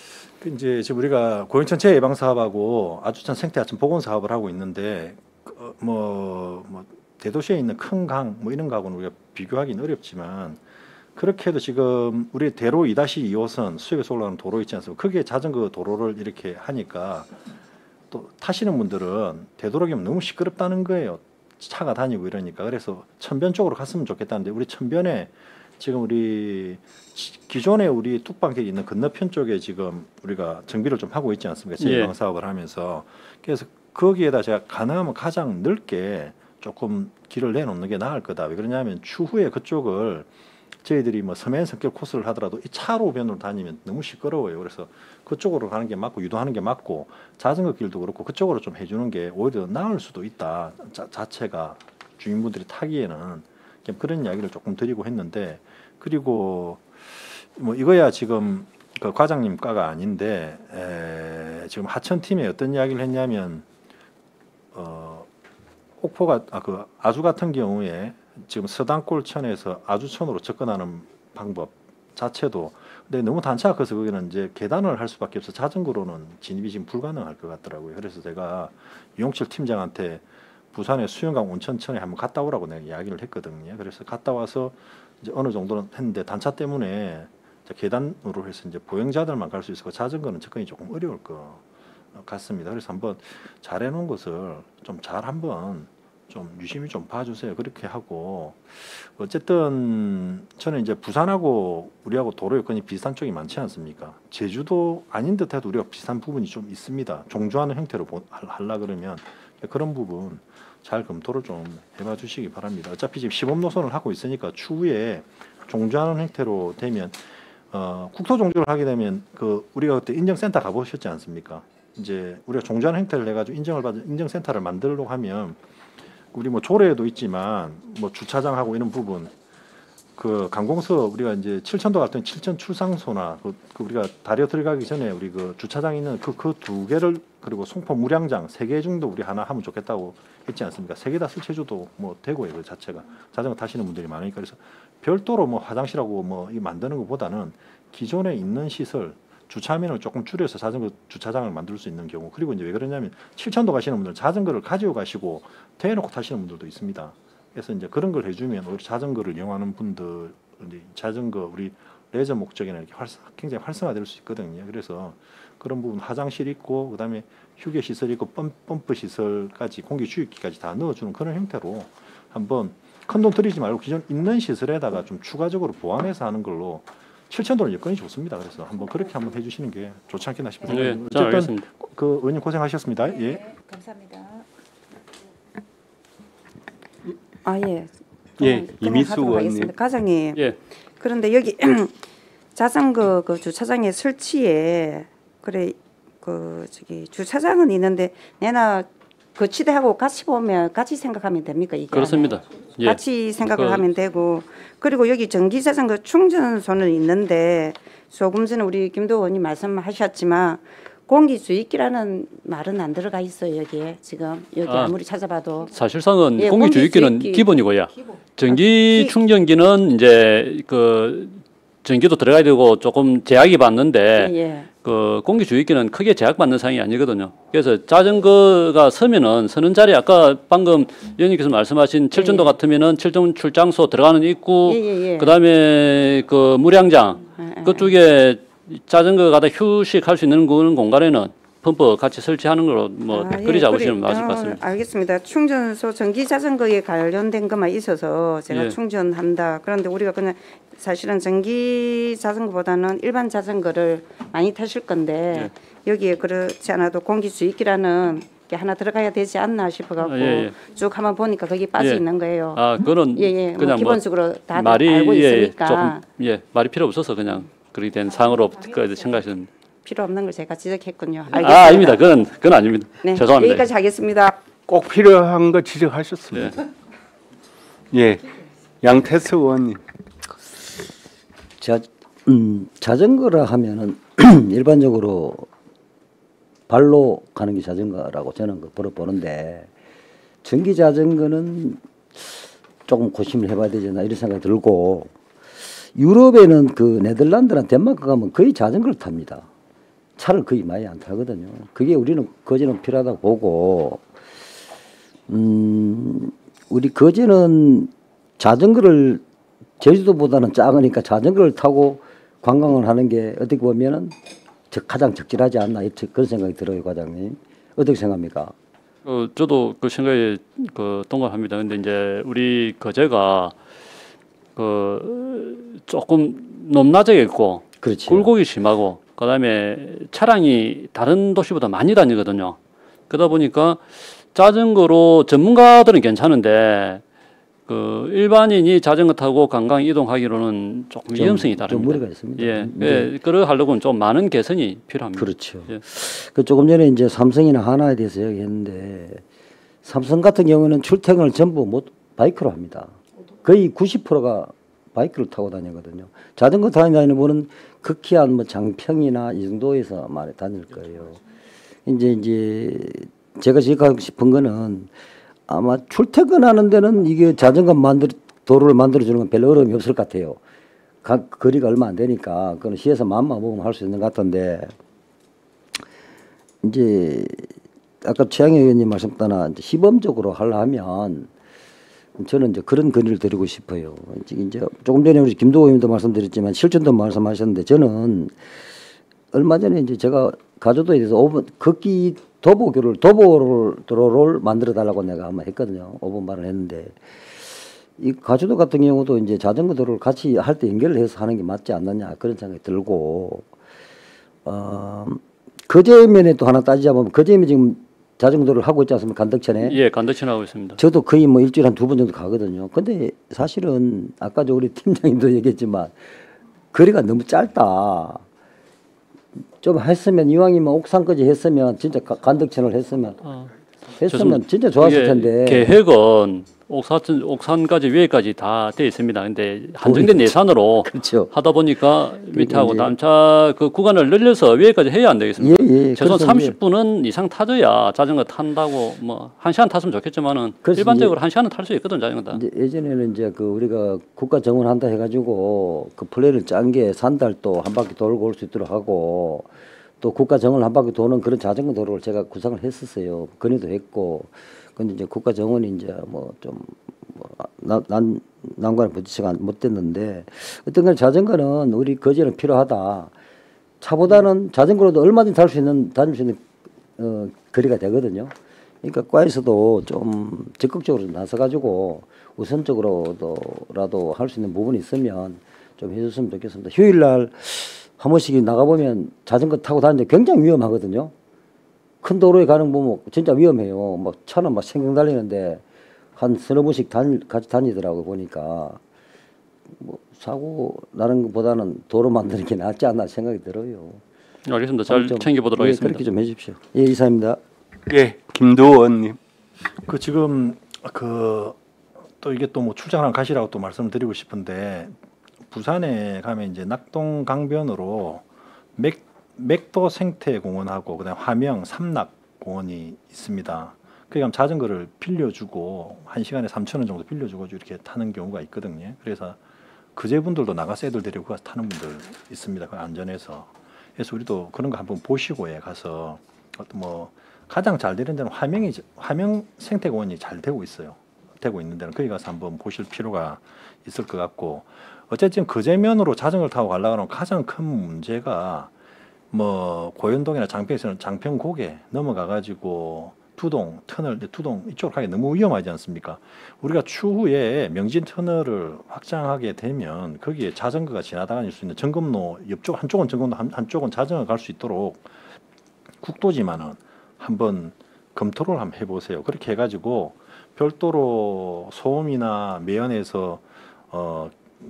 이제 지금 우리가 고용천 재해 예방 사업하고 아주천 생태 하천 복원 사업을 하고 있는데 뭐 대도시에 있는 큰 강 뭐 이런 거하고는 우리가 비교하기는 어렵지만 그렇게 해도 지금 우리 대로 2-2호선 수협에서 올라가는 도로 있지 않습니까? 크게 자전거 도로를 이렇게 하니까 또 타시는 분들은 되도록이면 너무 시끄럽다는 거예요. 차가 다니고 이러니까. 그래서 천변 쪽으로 갔으면 좋겠다는데 우리 천변에 지금 우리 기존에 우리 뚝방길이 있는 건너편 쪽에 지금 우리가 정비를 좀 하고 있지 않습니까? 재예방 사업을 하면서. 그래서 거기에다 제가 가능하면 가장 넓게 조금 길을 내놓는 게 나을 거다. 왜 그러냐면 추후에 그쪽을 저희들이 뭐 서면 성격 코스를 하더라도 이 차로변으로 다니면 너무 시끄러워요. 그래서 그쪽으로 가는 게 맞고 유도하는 게 맞고 자전거 길도 그렇고 그쪽으로 좀 해주는 게 오히려 나을 수도 있다. 자체가 주민분들이 타기에는 그런 이야기를 조금 드리고 했는데 그리고 뭐 이거야 지금 그 과장님 과가 아닌데 지금 하천팀에 어떤 이야기를 했냐면 옥포가 그 아주 같은 경우에 지금 서당골천에서 아주천으로 접근하는 방법 자체도 근데 너무 단차가 커서 거기는 이제 계단을 할 수밖에 없어 자전거로는 진입이 지금 불가능할 것 같더라고요. 그래서 제가 유용철 팀장한테 부산의 수영강 온천천에 한번 갔다 오라고 내가 이야기를 했거든요. 그래서 갔다 와서 이제 어느 정도는 했는데 단차 때문에 계단으로 해서 이제 보행자들만 갈 수 있고 자전거는 접근이 조금 어려울 것 같습니다. 그래서 한번 잘 해놓은 것을 좀 잘 한번 좀 유심히 좀 봐주세요. 그렇게 하고 어쨌든 저는 이제 부산하고 우리하고 도로 여건이 비슷한 쪽이 많지 않습니까? 제주도 아닌 듯해도 우리가 비슷한 부분이 좀 있습니다. 종주하는 형태로 하려 그러면 그런 부분 잘 검토를 좀 해봐 주시기 바랍니다. 어차피 지금 시범 노선을 하고 있으니까 추후에 종주하는 형태로 되면 국토 종주를 하게 되면 그 우리가 그때 인정센터 가보셨지 않습니까? 이제 우리가 종주하는 형태를 해가지고 인정을 받은 인정센터를 만들려고 하면 우리 뭐 조례에도 있지만 뭐 주차장하고 이런 부분 그 관공서 우리가 이제 7천도 갔더니 7천 출상소나 그 우리가 다리어 들어가기 전에 우리 그 주차장 있는 그 두 개를 그리고 송포 무량장 3개 정도 우리 하나 하면 좋겠다고 했지 않습니까? 3개 다 설치해줘도 뭐 되고요. 그 자체가 자전거 타시는 분들이 많으니까 그래서 별도로 뭐 화장실하고 뭐 이 만드는 것보다는 기존에 있는 시설 주차면을 조금 줄여서 자전거 주차장을 만들 수 있는 경우 그리고 이제 왜 그러냐면 7천도 가시는 분들 자전거를 가지고 가시고 대놓고 타시는 분들도 있습니다. 그래서 이제 그런 걸 해주면 오히려 자전거를 이용하는 분들 이제 자전거 우리 레저 목적에는 이렇게 굉장히 활성화될 수 있거든요. 그래서 그런 부분 화장실 있고 그다음에 휴게 시설 있고 펌프 시설까지 공기 주입기까지 다 넣어주는 그런 형태로 한번 큰 돈 들이지 말고 기존 있는 시설에다가 좀 추가적으로 보완해서 하는 걸로 7,000도는 여건이 좋습니다. 그래서 한번 그렇게 한번 해주시는 게 좋지 않겠나 싶습니다. 네, 어쨌든 알겠습니다. 그 의원님 고생하셨습니다. 네, 예. 감사합니다. 아 예. 예, 이미수 하도록 의원님. 하겠습니다. 과장님. 예. 그런데 여기 자전거 그 주차장의 설치에 그래 그 저기 주차장은 있는데 내나 거치대하고 같이 보면 같이 생각하면 됩니까 이게? 그렇습니다. 예. 같이 생각을 하면 되고 그리고 여기 전기 자전거 충전소는 있는데 조금 전에 우리 김도 의원님 말씀하셨지만 공기 주입기라는 말은 안 들어가 있어요 여기에 지금 여기 아무리 찾아봐도 사실상은 예, 공기 주입기는 공기 주입기. 기본이고요. 전기 충전기는 이제 그 전기도 들어가야 되고 조금 제약이 받는데 예. 그 공기 주입기는 크게 제약받는 상황이 아니거든요. 그래서 자전거가 서는 자리 아까 방금 의원님께서 말씀하신 7천도 같으면은 7천 출장소 들어가는 입구 그다음에 그 무량장 그쪽에 자전거 가다 휴식할 수 있는 그런 공간에는 펌프 같이 설치하는 걸로 뭐 그리 잡으시면 맞을 것 같습니다. 알겠습니다. 충전소 전기 자전거에 관련된 것만 있어서 제가 예. 충전한다. 그런데 우리가 그냥 사실은 전기 자전거보다는 일반 자전거를 많이 타실 건데 여기에 그렇지 않아도 공기 주입기라는 게 하나 들어가야 되지 않나 싶어갖고 쭉 한번 보니까 거기 빠져 있는 거예요. 아 그거는 그냥 그냥 기본적으로 다 말이 알고 있으니까 조금 말이 필요 없어서 그냥 그렇게 된 상으로 생각하시는. 필요 없는 걸 제가 지적했군요. 알겠습니다. 아닙니다. 그건 아닙니다. 네, 죄송합니다. 여기까지 하겠습니다. 꼭 필요한 거 지적하셨습니다. 예, 양태수 의원님. 자전거라 하면은 일반적으로 발로 가는 게 자전거라고 저는 보는데 전기 자전거는 조금 고심을 해봐야 되지 않나 이런 생각이 들고 유럽에는 그 네덜란드나 덴마크 가면 거의 자전거를 탑니다. 차를 거의 많이 안 타거든요. 그게 우리는 거제는 필요하다고 보고 우리 거제는 자전거를 제주도보다는 작으니까 자전거를 타고 관광을 하는 게 어떻게 보면은 가장 적절하지 않나 그런 생각이 들어요, 과장님. 어떻게 생각합니까? 저도 그 생각에 동감합니다. 근데 이제 우리 거제가 그 조금 높낮이가 있고 그렇죠. 굴곡이 심하고 그다음에 차량이 다른 도시보다 많이 다니거든요. 그러다 보니까 자전거로 전문가들은 괜찮은데 그 일반인이 자전거 타고 관광 이동하기로는 조금 위험성이 다릅니다. 좀 무리가 있습니다. 그러 하려고는 좀 많은 개선이 필요합니다. 그렇죠. 그 조금 전에 이제 삼성이나 하나에 대해서 얘기했는데 삼성 같은 경우는 출퇴근을 전부 바이크로 합니다. 거의 90%가 바이크를 타고 다니거든요. 자전거 다니는 분은 극히 한 뭐 장평이나 이 정도에서 많이 다닐 거예요. 이제 제가 지적하고 싶은 거는 아마 출퇴근하는 데는 이게 자전거 도로를 만들어 주는 건 별로 어려움이 없을 것 같아요. 거리가 얼마 안 되니까 그건 시에서 마음만 먹으면 할 수 있는 것 같은데 이제 아까 최양희 의원님 말씀따나 시범적으로 하려면 저는 이제 그런 건의를 드리고 싶어요. 이제 조금 전에 우리 김도호 의원님도 말씀드렸지만 실전도 말씀하셨는데 저는 얼마 전에 이제 제가 가조도에 대해서 5번 걷기 도보로를 만들어 달라고 내가 아마 했거든요. 5번 말을 했는데 이 가조도 같은 경우도 이제 자전거 도로를 같이 할 때 연결을 해서 하는 게 맞지 않느냐 그런 생각이 들고 거제면에 또 하나 따지자면 거제면 지금 자전거 도로를 하고 있지 않습니까? 간덕천에. 예, 간덕천에 하고 있습니다. 저도 거의 뭐 일주일에 한 2번 정도 가거든요. 근데 사실은 아까 우리 팀장님도 얘기했지만 거리가 너무 짧다. 좀 했으면 이왕이면 옥산까지 했으면 진짜 간덕천을 했으면 진짜 좋았을 텐데. 계획은 옥산까지 위에까지 다 돼 있습니다. 근데 한정된 예산으로 그렇죠. 하다 보니까 밑에하고 남차 그 구간을 늘려서 위에까지 해야 안 되겠습니까? 최소 30분은 이상 타줘야 자전거 탄다고 뭐 1시간 탔으면 좋겠지만은 일반적으로 1시간은 탈 수 있거든 자전거. 이제 예전에는 이제 그 우리가 국가 정원한다 해가지고 그 플레이를 짠 게 산달도 한 바퀴 돌고 올 수 있도록 하고 또 국가 정원 한 바퀴 도는 그런 자전거 도로를 제가 구상을 했었어요. 건의도 했고. 근데 이제 국가 정원이 이제 뭐 좀 난관에 부딪혀가 못 됐는데 어떤 건 자전거는 우리 거제는 필요하다. 차보다는 자전거로도 얼마든지 다닐 수 있는 거리가 되거든요. 그러니까 과에서도 좀 적극적으로 나서가지고 우선적으로라도 할 수 있는 부분이 있으면 좀 해줬으면 좋겠습니다. 휴일날 한 번씩 나가보면 자전거 타고 다니는데 굉장히 위험하거든요. 큰 도로에 가는 보면 진짜 위험해요. 막 차는 막 생강 달리는데 한 서너 번씩 같이 다니더라고요. 보니까 뭐 사고 나는 것보다는 도로 만드는 게 낫지 않나 생각이 들어요. 알겠습니다. 잘 챙겨보도록 하겠습니다. 그렇게 좀 해주십시오. 예, 이사입니다. 예, 김두원님. 그 지금 그 또 이게 또 뭐 출장을 가시라고 또 말씀을 드리고 싶은데 부산에 가면 이제 낙동 강변으로 맥도 생태공원하고 그다음 화명 삼락공원이 있습니다. 그러니까 자전거를 빌려주고 1시간에 3,000원 정도 빌려주고 이렇게 타는 경우가 있거든요. 그래서 그제분들도 나가서 애들 데리고 가서 타는 분들 있습니다. 그 안전해서. 그래서 우리도 그런 거 한번 보시고 가서 어떤 뭐 가장 잘 되는 데는 화명 생태공원이 잘 되고 있어요. 되고 있는 데는 거기 가서 한번 보실 필요가 있을 것 같고 어쨌든 그제면으로 자전거를 타고 가려고 하면 가장 큰 문제가 뭐 고현동이나 장평에서는 장평고개 넘어가가지고 두동 터널 두동 이쪽으로 가기 너무 위험하지 않습니까? 우리가 추후에 명진 터널을 확장하게 되면 거기에 자전거가 지나다닐 수 있는 점검로 옆쪽 한쪽은 점검로 한쪽은 자전거 갈 수 있도록 국도지만은 한번 검토를 한번 해보세요. 그렇게 해가지고 별도로 소음이나 매연에서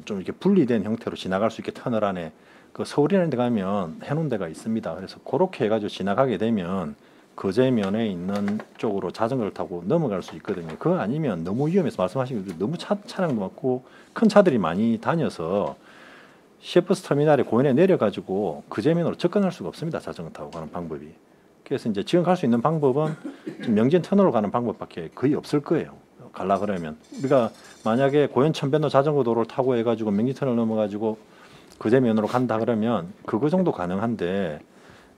좀 이렇게 분리된 형태로 지나갈 수 있게 터널 안에 그 서울이라는 데 가면 해놓은 데가 있습니다. 그래서 그렇게 해가지고 지나가게 되면 거제면에 있는 쪽으로 자전거를 타고 넘어갈 수 있거든요. 그거 아니면 너무 위험해서 말씀하신 게 너무 차량도 많고 큰 차들이 많이 다녀서 시외버스 터미널에 고현에 내려가지고 거제면으로 접근할 수가 없습니다. 자전거 타고 가는 방법이. 그래서 이제 지금 갈 수 있는 방법은 지금 명진 터널로 가는 방법밖에 거의 없을 거예요. 갈라 그러면 우리가 만약에 고현 천변도 자전거 도로를 타고 해가지고 명진 터널 넘어가지고 거제면으로 간다 그러면 그거 정도 가능한데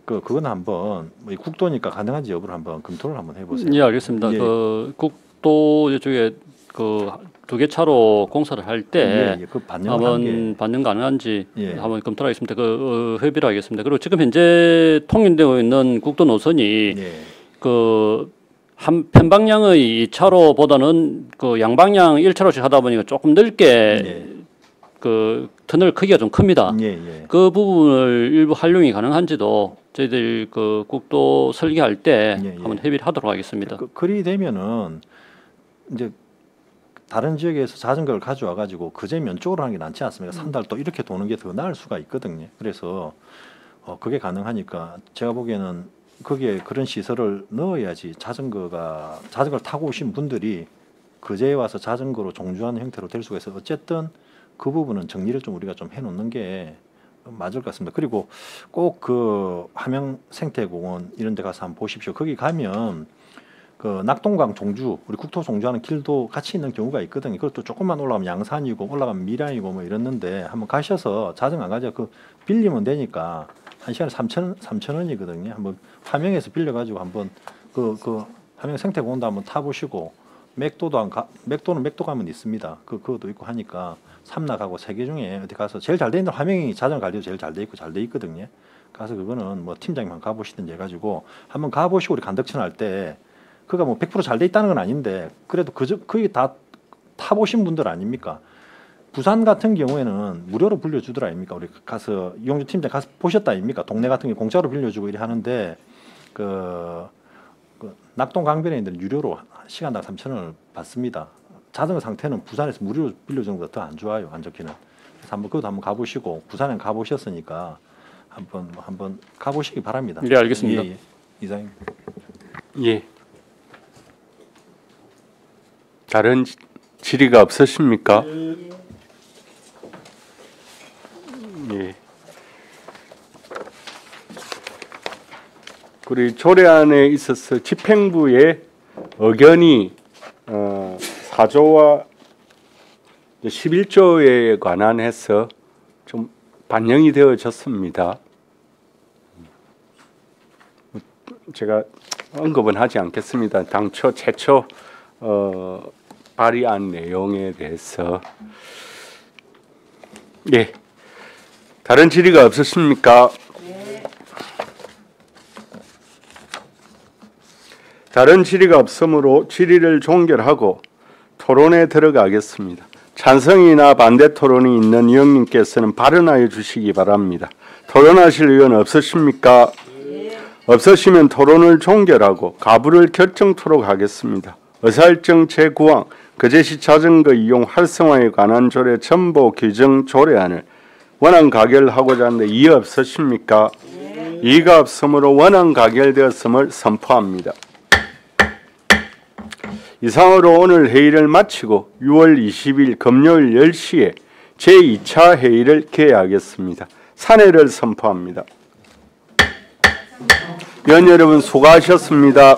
그건 한번 뭐 국도니까 가능한지 여부를 한번 검토를 한번 해보세요. 예, 알겠습니다. 예. 그 국도 이쪽에 그 2개 차로 공사를 할 때 그 한번 반영 가능한지 예. 한번 검토하겠습니다. 협의를 하겠습니다. 그리고 지금 현재 통행되고 있는 국도 노선이 그 한 편방향의 2차로보다는 그 양방향 1차로씩 하다 보니까 조금 넓게 그 터널 크기가 좀 큽니다. 그 부분을 일부 활용이 가능한지도 저희들 그 국도 설계할 때 한번 협의를 하도록 하겠습니다. 그리 되면은 이제 다른 지역에서 자전거를 가져와 가지고 거제면 쪽으로 하는 게 낫지 않습니까? 산달 또 이렇게 도는 게 더 나을 수가 있거든요. 그래서 그게 가능하니까 제가 보기에는 거기에 그런 시설을 넣어야지 자전거를 타고 오신 분들이 거제에 와서 자전거로 종주하는 형태로 될 수가 있어요. 어쨌든 그 부분은 정리를 좀 우리가 좀 해놓는 게 맞을 것 같습니다. 그리고 꼭 그 화명 생태공원 이런 데 가서 한번 보십시오. 거기 가면 그 낙동강 종주, 우리 국토 종주하는 길도 같이 있는 경우가 있거든요. 그것도 조금만 올라가면 양산이고 올라가면 밀양이고 뭐 이랬는데 한번 가셔서 자전거 안 가져 그 빌리면 되니까 1시간에 3,000원이거든요. 한번 화명에서 빌려가지고 한번 그 화명 생태공원도 한번 타보시고 맥도는 맥도 가면 있습니다. 그것도 있고 하니까 삼락하고 세 개 중에 어디 가서 제일 잘 돼 있는 화명이 자전거 관리도 제일 잘 돼 있고 잘 돼 있거든요. 가서 그거는 뭐 팀장님만 가보시든지 해가지고 한번 가보시고 우리 간덕천 할 때 그가 뭐 100% 잘 돼 있다는 건 아닌데 그래도 그게 다 타보신 분들 아닙니까? 부산 같은 경우에는 무료로 빌려주더라 아닙니까? 우리 가서 이용주 팀장 가서 보셨다 아닙니까? 동네 같은 게 공짜로 빌려주고 이래 하는데 그 낙동 강변에 있는 데는 유료로 시간당 3,000원을 받습니다. 자전거 상태는 부산에서 무료로 빌려주는 것보다 더 안 좋아요. 안 좋기는. 그래서 그것도 한번 가보시고 부산에 가보셨으니까 한번 가보시기 바랍니다. 네, 알겠습니다. 예, 이사님. 예. 다른 질의가 없으십니까? 예. 우리 조례안에 있어서 집행부의 의견이 4조와 11조에 관한해서 좀 반영이 되어졌습니다. 제가 언급은 하지 않겠습니다. 당초 최초 발의한 내용에 대해서. 예. 다른 질의가 없으십니까? 다른 질의가 없으므로 질의를 종결하고 토론에 들어가겠습니다. 찬성이나 반대 토론이 있는 의원님께서는 발언하여 주시기 바랍니다. 토론하실 의원 없으십니까? 없으시면 토론을 종결하고 가부를 결정토록 하겠습니다. 의사일정 제9항 거제시 자전거 이용 활성화에 관한 조례 첨부 규정 조례안을 원안 가결하고자 하는데 이의 없으십니까? 이의가 없으므로 원안 가결되었음을 선포합니다. 이상으로 오늘 회의를 마치고 6월 20일 금요일 10시에 제2차 회의를 개회하겠습니다. 산회를 선포합니다. 위원 여러분 수고하셨습니다.